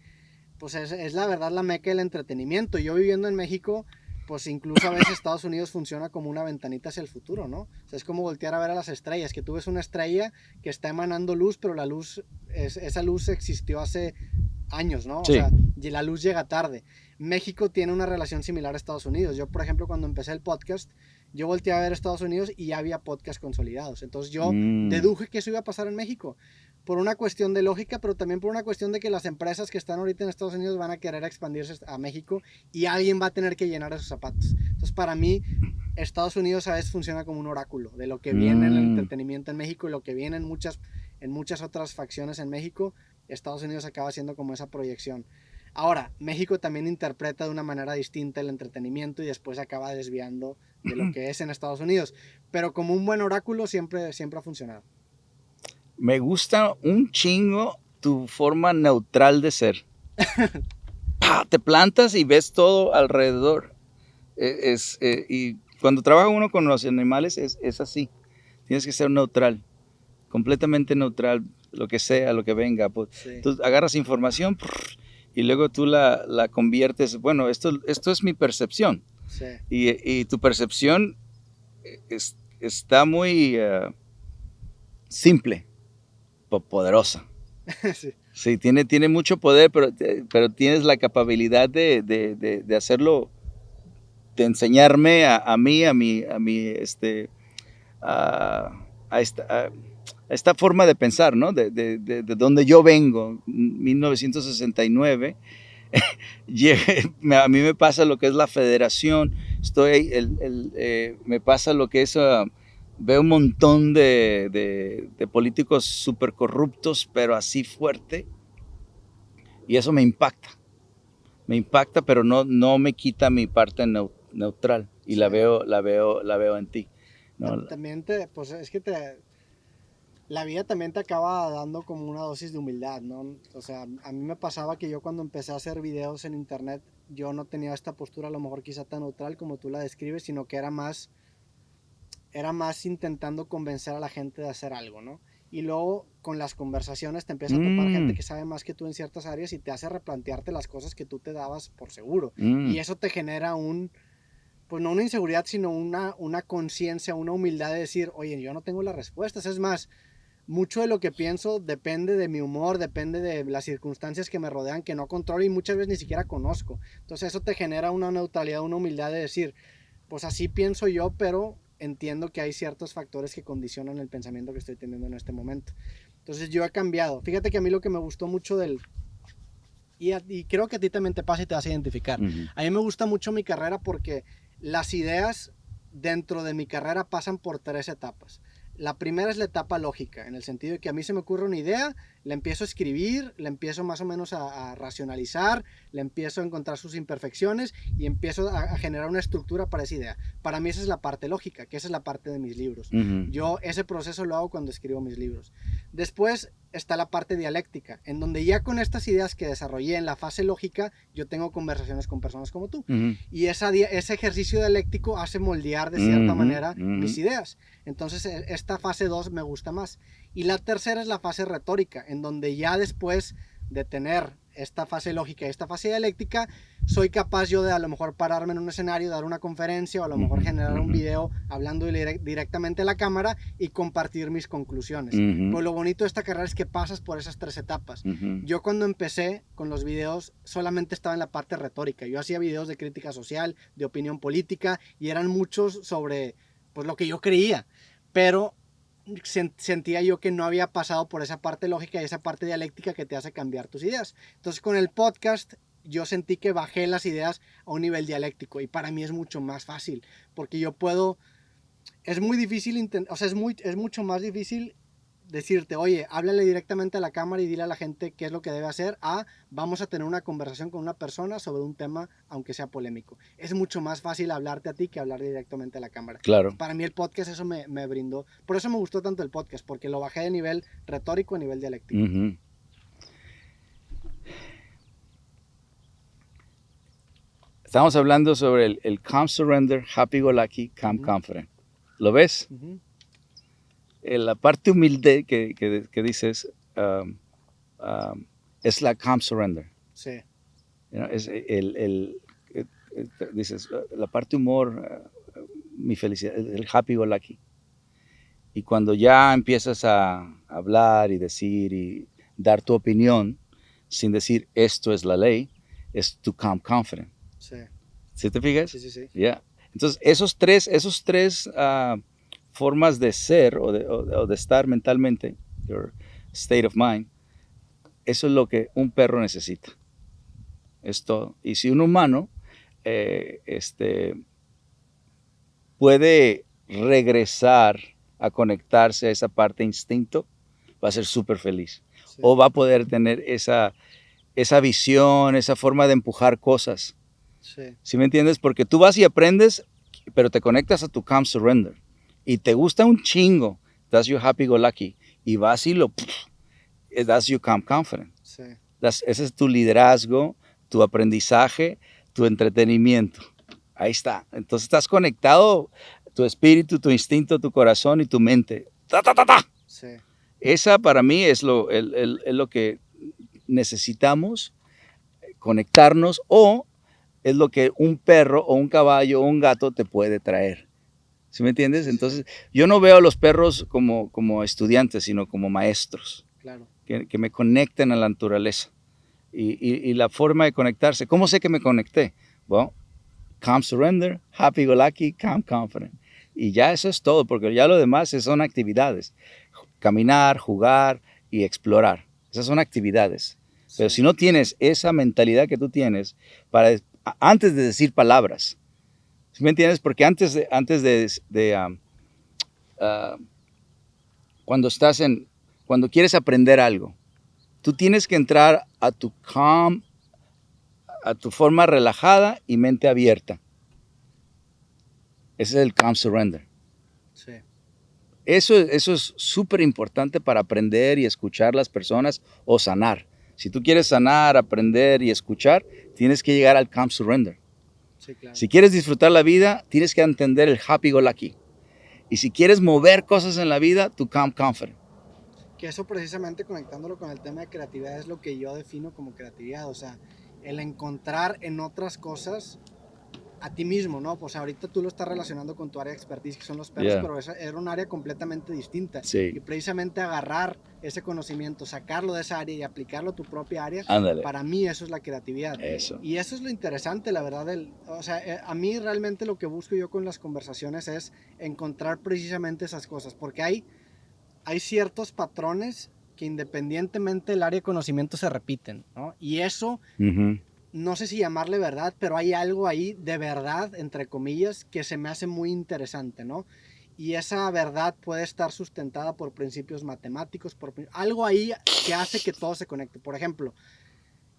Pues es la verdad la meca del entretenimiento. Yo viviendo en México, pues incluso a veces Estados Unidos funciona como una ventanita hacia el futuro, ¿no? O sea, es como voltear a ver a las estrellas, que tú ves una estrella que está emanando luz, pero esa luz existió hace años, ¿no? Sí. O sea, y la luz llega tarde. México tiene una relación similar a Estados Unidos. Yo, por ejemplo, cuando empecé el podcast, yo volteé a ver Estados Unidos y ya había podcasts consolidados. Entonces yo deduje que eso iba a pasar en México. Por una cuestión de lógica, pero también por una cuestión de que las empresas que están ahorita en Estados Unidos van a querer expandirse a México y alguien va a tener que llenar esos zapatos. Entonces, para mí, Estados Unidos a veces funciona como un oráculo de lo que viene en el entretenimiento en México y lo que viene en muchas otras facciones en México. Estados Unidos acaba siendo como esa proyección. Ahora, México también interpreta de una manera distinta el entretenimiento y después acaba desviando de lo que es en Estados Unidos. Pero como un buen oráculo siempre ha funcionado. Me gusta un chingo tu forma neutral de ser. Te plantas y ves todo alrededor. Y cuando trabaja uno con los animales es así. Tienes que ser neutral, completamente neutral, lo que sea, lo que venga. Pues, sí. Tú agarras información y luego tú la conviertes. Bueno, esto es mi percepción. Sí. Y tu percepción está muy simple, poderosa. Sí. Sí, tiene mucho poder, pero tienes la capacidad de hacerlo, de enseñarme a esta forma de pensar, ¿no? De donde yo vengo, 1969. A mí me pasa lo que es la federación, me pasa lo que es, veo un montón de políticos súper corruptos, pero así fuerte, y eso me impacta, pero no me quita mi parte neutral, y Sí. la veo en ti, ¿no? También pues es que la vida también te acaba dando como una dosis de humildad, ¿no? O sea, a mí me pasaba que yo cuando empecé a hacer videos en internet, yo no tenía esta postura a lo mejor quizá tan neutral como tú la describes, sino que era más intentando convencer a la gente de hacer algo, ¿no? Y luego con las conversaciones te empieza a topar gente que sabe más que tú en ciertas áreas y te hace replantearte las cosas que tú te dabas por seguro. Y eso te genera pues no una inseguridad, sino una conciencia, una humildad de decir, oye, yo no tengo las respuestas. Es más, mucho de lo que pienso depende de mi humor, depende de las circunstancias que me rodean, que no controlo y muchas veces ni siquiera conozco. Entonces eso te genera una neutralidad, una humildad de decir, pues así pienso yo, pero entiendo que hay ciertos factores que condicionan el pensamiento que estoy teniendo en este momento. Entonces yo he cambiado. Fíjate que a mí lo que me gustó mucho y creo que a ti también te pasa y te vas a identificar. Uh-huh. A mí me gusta mucho mi carrera porque las ideas dentro de mi carrera pasan por 3 etapas. La primera es la etapa lógica, en el sentido de que a mí se me ocurre una idea, la empiezo a escribir, la empiezo más o menos a racionalizar, le empiezo a encontrar sus imperfecciones y empiezo a generar una estructura para esa idea. Para mí esa es la parte lógica, que esa es la parte de mis libros. Uh-huh. Yo ese proceso lo hago cuando escribo mis libros. Después está la parte dialéctica, en donde ya con estas ideas que desarrollé en la fase lógica, yo tengo conversaciones con personas como tú. Uh-huh. Y ese ejercicio dialéctico hace moldear de cierta manera mis ideas. Entonces esta fase 2 me gusta más. Y la tercera es la fase retórica, en donde ya después de tener esta fase lógica y esta fase dialéctica, soy capaz yo de a lo mejor pararme en un escenario, dar una conferencia o a lo mejor generar un video hablando directamente a la cámara y compartir mis conclusiones. Pues lo bonito de esta carrera es que pasas por esas 3 etapas. Yo cuando empecé con los videos solamente estaba en la parte retórica. Yo hacía videos de crítica social, de opinión política y eran muchos sobre pues lo que yo creía, pero sentía yo que no había pasado por esa parte lógica y esa parte dialéctica que te hace cambiar tus ideas. Entonces con el podcast yo sentí que bajé las ideas a un nivel dialéctico y para mí es mucho más fácil porque yo puedo, es muy difícil, o sea, es mucho más difícil decirte, oye, háblale directamente a la cámara y dile a la gente qué es lo que debe hacer, vamos a tener una conversación con una persona sobre un tema, aunque sea polémico. Es mucho más fácil hablarte a ti que hablar directamente a la cámara. Claro. Para mí el podcast eso me brindó, por eso me gustó tanto el podcast, porque lo bajé de nivel retórico a nivel dialéctico. Uh-huh. Estamos hablando sobre el Calm Surrender, Happy Go Lucky, Calm Confident. ¿Lo ves? La parte humilde que dices es la Calm Surrender. Sí. Es dices, la parte humor, mi felicidad, el Happy Go Lucky. Y cuando ya empiezas a hablar y decir y dar tu opinión, sin decir esto es la ley, es tu Calm Confident. Sí. ¿Sí te fijas? Sí. Yeah. Entonces, esos tres formas de ser o de estar mentalmente, your state of mind, eso es lo que un perro necesita. Es todo. Y si un humano puede regresar a conectarse a esa parte instinto, va a ser súper feliz. Sí. O va a poder tener esa visión, esa forma de empujar cosas. Sí. ¿Sí me entiendes? Porque tú vas y aprendes, pero te conectas a tu Calm Surrender. Y te gusta un chingo. That's your Happy Go Lucky. Y vas y that's your Calm Confident. Sí. Ese es tu liderazgo, tu aprendizaje, tu entretenimiento. Ahí está. Entonces estás conectado, tu espíritu, tu instinto, tu corazón y tu mente. ¡Ta, ta, ta, ta! Sí. Esa para mí es lo que necesitamos, conectarnos, o es lo que un perro o un caballo o un gato te puede traer. ¿Sí me entiendes? Entonces, yo no veo a los perros como estudiantes, sino como maestros. Claro. Que me conecten a la naturaleza. Y la forma de conectarse. ¿Cómo sé que me conecté? Bueno, Calm Surrender, Happy Go Lucky, Calm Confident. Y ya eso es todo, porque ya lo demás son actividades. Caminar, jugar y explorar. Esas son actividades. Sí. Pero si no tienes esa mentalidad que tú tienes, antes de decir palabras, ¿Sí me entiendes? Porque cuando quieres aprender algo, tú tienes que entrar a tu calm, a tu forma relajada y mente abierta. Ese es el calm surrender. Sí. Eso es súper importante para aprender y escuchar las personas o sanar. Si tú quieres sanar, aprender y escuchar, tienes que llegar al calm surrender. Sí, claro. Si quieres disfrutar la vida, tienes que entender el happy go lucky. Y si quieres mover cosas en la vida, tu calm confident. Que eso precisamente conectándolo con el tema de creatividad es lo que yo defino como creatividad, o sea, el encontrar en otras cosas a ti mismo, ¿no? Pues ahorita tú lo estás relacionando con tu área de expertise, que son los perros, Yeah. pero esa era un área completamente distinta. Sí. Y precisamente agarrar ese conocimiento, sacarlo de esa área y aplicarlo a tu propia área, Ándale. para mí eso es la creatividad. Eso. Y eso es lo interesante, la verdad. O sea, a mí realmente lo que busco yo con las conversaciones es encontrar precisamente esas cosas, porque hay ciertos patrones que independientemente del área de conocimiento se repiten, ¿no? Y eso, Ujú. no sé si llamarle verdad, pero hay algo ahí de verdad, entre comillas, que se me hace muy interesante, ¿no? Y esa verdad puede estar sustentada por principios matemáticos, algo ahí que hace que todo se conecte. Por ejemplo,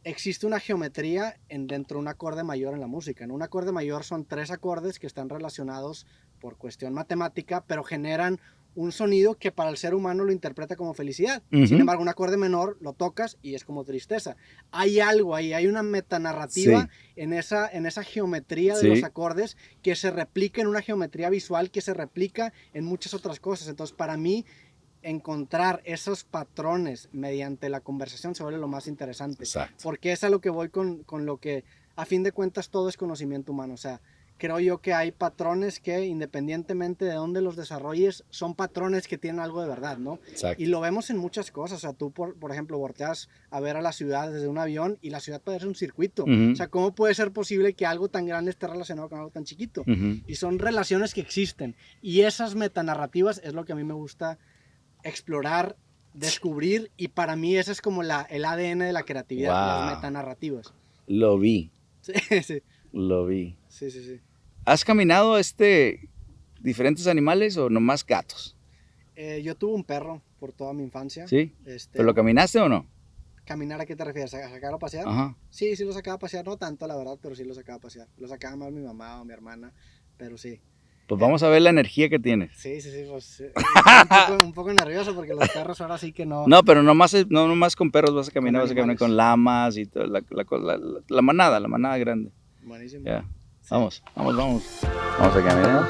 existe una geometría dentro de un acorde mayor en la música. En un acorde mayor son 3 acordes que están relacionados por cuestión matemática, pero generan un sonido que para el ser humano lo interpreta como felicidad. Uh-huh. Sin embargo, un acorde menor lo tocas y es como tristeza. Hay algo ahí, hay una metanarrativa en esa geometría de los acordes que se replica en una geometría visual que se replica en muchas otras cosas. Entonces, para mí, encontrar esos patrones mediante la conversación se vuelve lo más interesante. Exacto. Porque es a lo que voy con lo que, a fin de cuentas, todo es conocimiento humano. O sea, creo yo que hay patrones que, independientemente de dónde los desarrolles, son patrones que tienen algo de verdad, ¿no? Exacto. Y lo vemos en muchas cosas. O sea, tú, por ejemplo, volteas a ver a la ciudad desde un avión y la ciudad parece un circuito. Uh-huh. O sea, ¿cómo puede ser posible que algo tan grande esté relacionado con algo tan chiquito? Uh-huh. Y son relaciones que existen. Y esas metanarrativas es lo que a mí me gusta explorar, descubrir, y para mí ese es como el ADN de la creatividad, Wow. las metanarrativas. Lo vi. Sí, sí. Lo vi. Sí, sí, sí. ¿Has caminado diferentes animales o nomás gatos? Yo tuve un perro por toda mi infancia. ¿Sí? ¿Pero lo caminaste o no? ¿Caminar a qué te refieres? ¿A sacarlo a pasear? Ajá. Sí, sí lo sacaba a pasear, no tanto la verdad, pero sí lo sacaba a pasear. Lo sacaba más mi mamá o mi hermana, pero sí. Pues vamos a ver la energía que tienes. Sí, sí, sí, pues un poco nervioso porque los perros ahora sí que no. No, pero no nomás con perros vas a caminar, Con vas a caminar animales. con lamas y toda la manada grande. Buenísimo. Ya. Sí. Vamos. Vamos a caminar.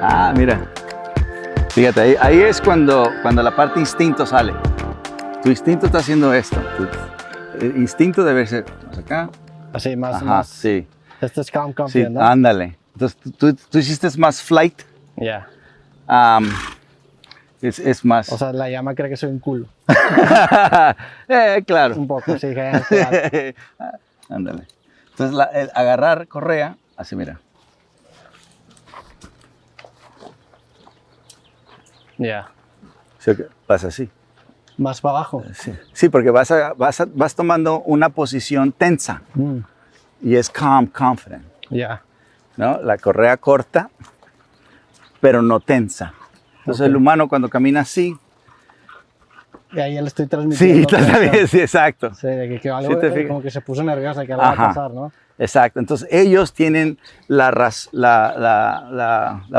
Ah, mira. Fíjate, ahí es cuando la parte instinto sale. Tu instinto está haciendo esto. El instinto debe ser más acá. Así, más. Ajá, sí. Este es calm Sí, confident, ¿no? ándale. Entonces, tú hiciste más flight. Ya. Es más. O sea, la llama cree que soy un culo. Claro. Un poco, sí. Ándale. Entonces, el agarrar correa, así mira. Ya. Sí, vas así. Más para abajo. Sí, porque vas tomando una posición tensa y es calm, confident. Ya. ¿No? La correa corta, pero no tensa. Entonces el humano cuando camina así. Y ahí le estoy transmitiendo. Sí, exacto. Sí, de que algo ¿Sí como que se puso nerviosa, que algo va a pasar, ¿no? Exacto. Entonces ellos tienen la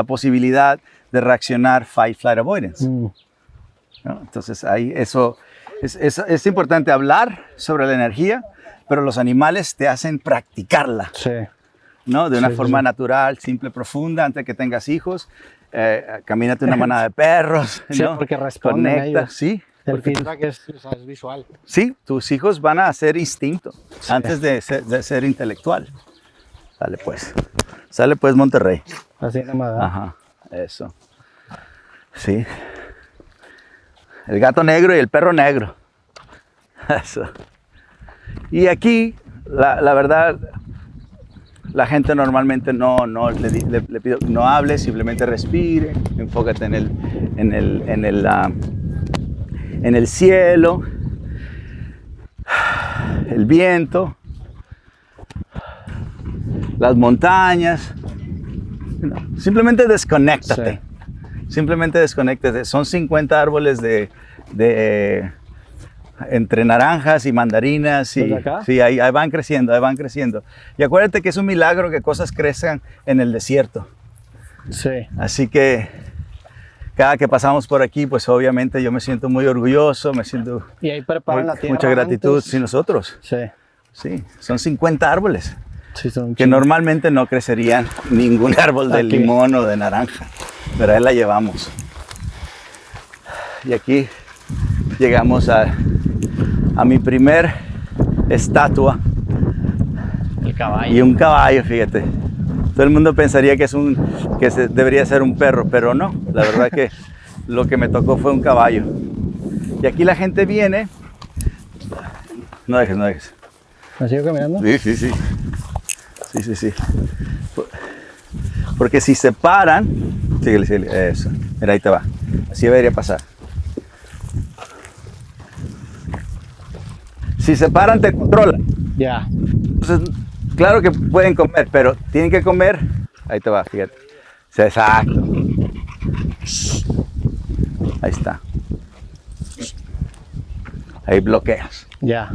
posibilidad de reaccionar fight, flight, avoidance. ¿No? Entonces ahí eso es importante hablar sobre la energía, pero los animales te hacen practicarla. Sí. ¿No? De una forma natural, simple, profunda, antes de que tengas hijos. Camínate una manada de perros. Sí, ¿no? porque responden Conecta, ellos. sí. El feedback es visual. Sí, tus hijos van a hacer instinto antes de ser intelectual. Sale pues Monterrey. Así nomás. Ajá, eso. Sí. El gato negro y el perro negro. Eso. Y aquí, la verdad, la gente normalmente le pido no hable, simplemente respire, enfócate en el cielo, el viento, las montañas, Simplemente desconéctate. Simplemente desconéctate. Son 50 árboles de entre naranjas y mandarinas. Y, acá? sí, ahí van creciendo, ahí van creciendo. Y acuérdate que es un milagro que cosas crezcan en el desierto. Sí. Así que cada que pasamos por aquí, pues obviamente yo me siento muy orgulloso, me siento Y ahí preparan la tierra mucha gratitud. antes. Sí, nosotros. Sí. Sí, son 50 árboles Sí, son que chingos. normalmente no crecerían ningún árbol de Aquí. limón o de naranja, pero ahí la llevamos. Y aquí llegamos a mi primer estatua El caballo. y un caballo, fíjate. Todo el mundo pensaría que debería ser un perro, pero no. La verdad que lo que me tocó fue un caballo. Y aquí la gente viene. No dejes, no dejes. ¿Me sigo caminando? Sí, sí, sí. Sí, sí, sí. Porque si se paran, síguele, síguele, eso. Mira, ahí te va. Así debería pasar. Si se paran, te controlan. Ya. Entonces, claro que pueden comer, pero tienen que comer. Ahí te va, fíjate. Sí, exacto. Ahí está. Ahí bloqueas. Ya.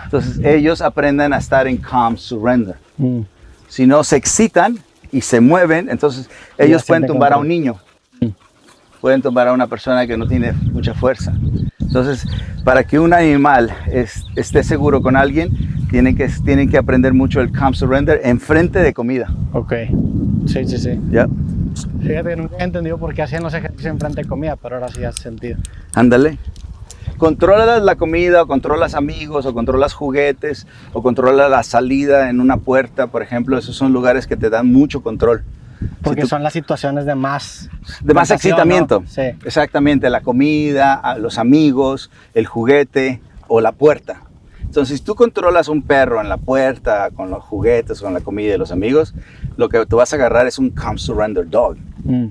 Entonces, ellos aprenden a estar en calm surrender. Mm. Si no se excitan y se mueven, entonces ellos pueden sienten tumbar a control. un niño. Pueden tumbar a una persona que no tiene mucha fuerza. Entonces, para que un animal esté seguro con alguien, tienen que aprender mucho el calm surrender enfrente de comida. Ok. Sí, sí, sí. ¿Ya? Fíjate que nunca he entendido por qué hacían los ejercicios enfrente de comida, pero ahora sí hace sentido. Ándale. Controlas la comida, o controlas amigos, o controlas juguetes, o controlas la salida en una puerta, por ejemplo. Esos son lugares que te dan mucho control. Porque Si tú- son las situaciones de más... De más tentación, excitamiento. ¿no? Sí. Exactamente, la comida, los amigos, el juguete o la puerta. Entonces, si tú controlas un perro en la puerta, con los juguetes, con la comida y los amigos, lo que tú vas a agarrar es un calm surrender dog. Mm.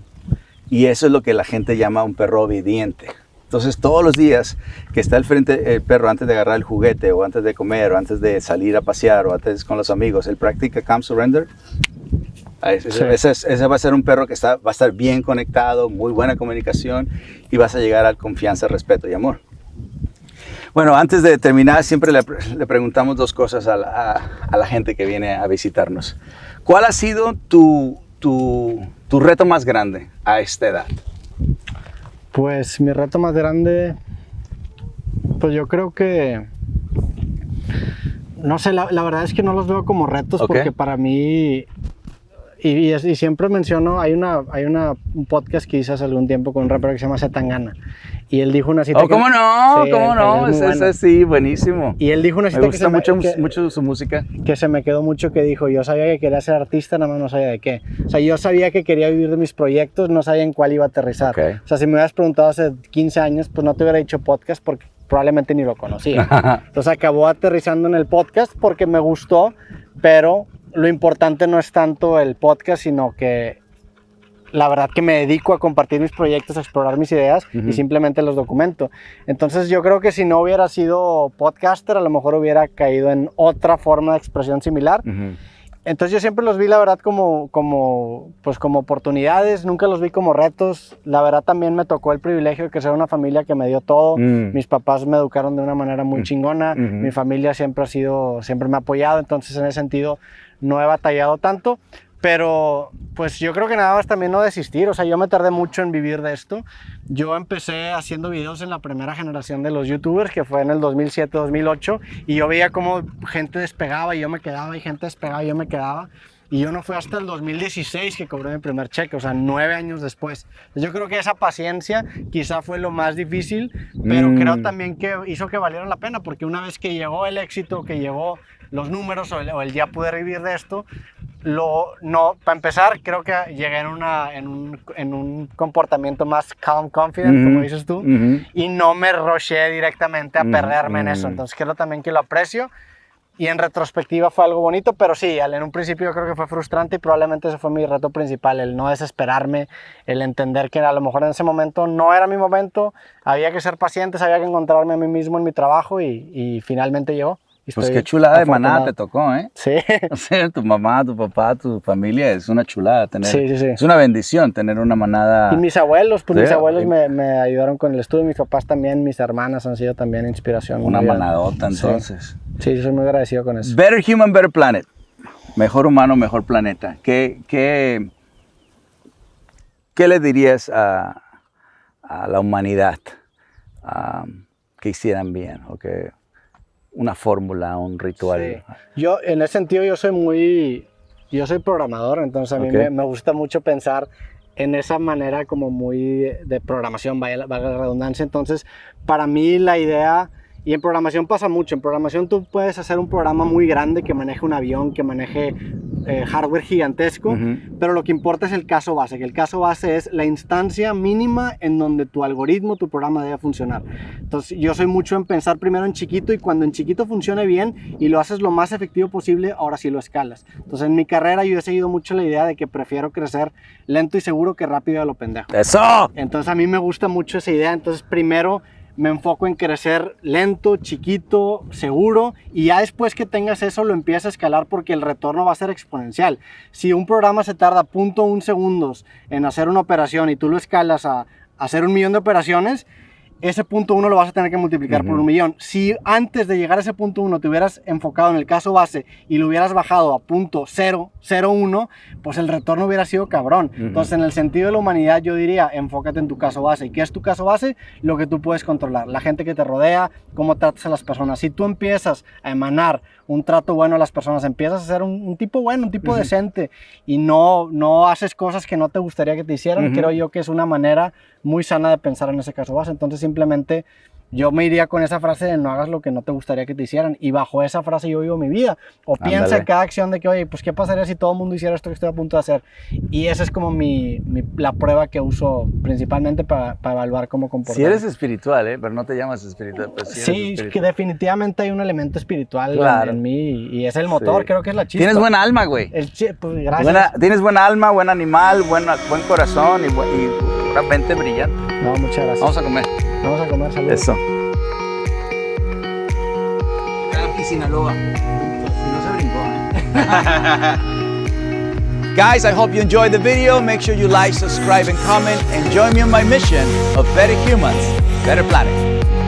Y eso es lo que la gente llama un perro obediente. Entonces, todos los días que está al frente el perro antes de agarrar el juguete, o antes de comer, o antes de salir a pasear, o antes con los amigos, él practica calm surrender. Ese va a ser un perro que va a estar bien conectado, muy buena comunicación, y vas a llegar a confianza, respeto y amor. Bueno, antes de terminar, siempre le preguntamos dos cosas a la gente que viene a visitarnos. ¿Cuál ha sido tu reto más grande a esta edad? Pues mi reto más grande, pues yo creo que, no sé, la verdad es que no los veo como retos, Ok. porque para mí, y siempre menciono, hay un podcast que hice hace algún tiempo con un rapero que se llama Zetangana, y él dijo una cita Oh, ¿cómo no? Sí, ¿Cómo él no? es muy bueno. Ese sí, buenísimo. Y él dijo una Me cita gusta mucho su música. que se me quedó mucho, que dijo: yo sabía que quería ser artista, nada más no sabía de qué. O sea, yo sabía que quería vivir de mis proyectos, no sabía en cuál iba a aterrizar. Ok. O sea, si me hubieras preguntado hace 15 años, pues no te hubiera dicho podcast porque probablemente ni lo conocía. Entonces acabó aterrizando en el podcast porque me gustó, pero lo importante no es tanto el podcast, sino que la verdad que me dedico a compartir mis proyectos, a explorar mis ideas y simplemente los documento. Entonces yo creo que si no hubiera sido podcaster, a lo mejor hubiera caído en otra forma de expresión similar. Entonces yo siempre los vi, la verdad, como oportunidades, nunca los vi como retos. La verdad también me tocó el privilegio de crecer en una familia que me dio todo. Mis papás me educaron de una manera muy chingona. Mi familia siempre me ha apoyado, entonces en ese sentido no he batallado tanto. Pero pues yo creo que nada más también no desistir. O sea, yo me tardé mucho en vivir de esto. Yo empecé haciendo videos en la primera generación de los youtubers, que fue en el 2007-2008, y yo veía cómo gente despegaba y yo me quedaba, y gente despegaba y yo me quedaba. Y yo no fue hasta el 2016 que cobré mi primer cheque, o sea, 9 años después. Yo creo que esa paciencia quizá fue lo más difícil, pero creo también que hizo que valiera la pena, porque una vez que llegó el éxito, que llegó los números o el ya poder vivir de esto, para empezar, creo que llegué en un comportamiento más calm, confident, como dices tú, y no me rusheé directamente a perderme en eso. Entonces, creo también que lo aprecio. Y en retrospectiva fue algo bonito, pero sí, en un principio yo creo que fue frustrante y probablemente ese fue mi reto principal, el no desesperarme, el entender que a lo mejor en ese momento no era mi momento, había que ser paciente, había que encontrarme a mí mismo en mi trabajo y finalmente llegó. y Pues estoy qué chulada de manada te afortunado. tocó, ¿eh? Sí, O sea, tu mamá, tu papá, tu familia, es una chulada tener. sí. Es una bendición tener una manada. Y mis abuelos, pues Sí, mis abuelos y- me ayudaron con el estudio, mis papás también, mis hermanas han sido también inspiración. Una muy grande. manadota, Sí. entonces. Sí, yo soy muy agradecido con eso. Better human, better planet. Mejor humano, mejor planeta. ¿Qué le dirías a la humanidad que hicieran bien? O que una fórmula, un ritual. Sí. Yo, en ese sentido, yo soy programador, entonces a mí Ok. me gusta mucho pensar en esa manera como muy de programación, valga la redundancia. Entonces, para mí la idea, y en programación pasa mucho, en programación tú puedes hacer un programa muy grande que maneje un avión, que maneje hardware gigantesco, Ujú. pero lo que importa es el caso base, que el caso base es la instancia mínima en donde tu algoritmo, tu programa debe funcionar. Entonces yo soy mucho en pensar primero en chiquito, y cuando en chiquito funcione bien y lo haces lo más efectivo posible, ahora sí lo escalas. Entonces en mi carrera yo he seguido mucho la idea de que prefiero crecer lento y seguro que rápido a lo pendejo. ¡Eso! Entonces a mí me gusta mucho esa idea, entonces primero me enfoco en crecer lento, chiquito, seguro, y ya después que tengas eso lo empiezas a escalar porque el retorno va a ser exponencial. Si un programa se tarda 0.1 segundos en hacer una operación y tú lo escalas a hacer 1.000.000 de operaciones, ese 0.1 lo vas a tener que multiplicar por 1.000.000. Si antes de llegar a ese 0.1 te hubieras enfocado en el caso base y lo hubieras bajado a 0.001, pues el retorno hubiera sido cabrón. Entonces, en el sentido de la humanidad, yo diría, enfócate en tu caso base. ¿Y qué es tu caso base? Lo que tú puedes controlar. La gente que te rodea, cómo tratas a las personas. Si tú empiezas a emanar un trato bueno a las personas, empiezas a ser un tipo bueno, un tipo decente, y no haces cosas que no te gustaría que te hicieran, creo yo que es una manera muy sana de pensar en ese caso base. Entonces simplemente yo me iría con esa frase de no hagas lo que no te gustaría que te hicieran, y bajo esa frase yo vivo mi vida. O piensa Ándale. en cada acción de que, oye, pues qué pasaría si todo el mundo hiciera esto que estoy a punto de hacer. Y esa es como la prueba que uso principalmente para evaluar cómo Si comportarme. eres espiritual, pero no te llamas espiritual. Pues sí, eres Sí, espiritual. que definitivamente hay un elemento espiritual Claro. en mí, y es el motor, Sí. creo que es la chispa. Tienes buena alma, güey. Pues gracias. Tienes buena alma, buen animal, buen corazón y una mente brillante. No, muchas gracias. Vamos a comer. Vamos a comer, salud. Eso. Y Sinaloa. No se brincó, Guys, I hope you enjoyed the video. Make sure you like, subscribe, and comment. And join me on my mission of better humans, better planet.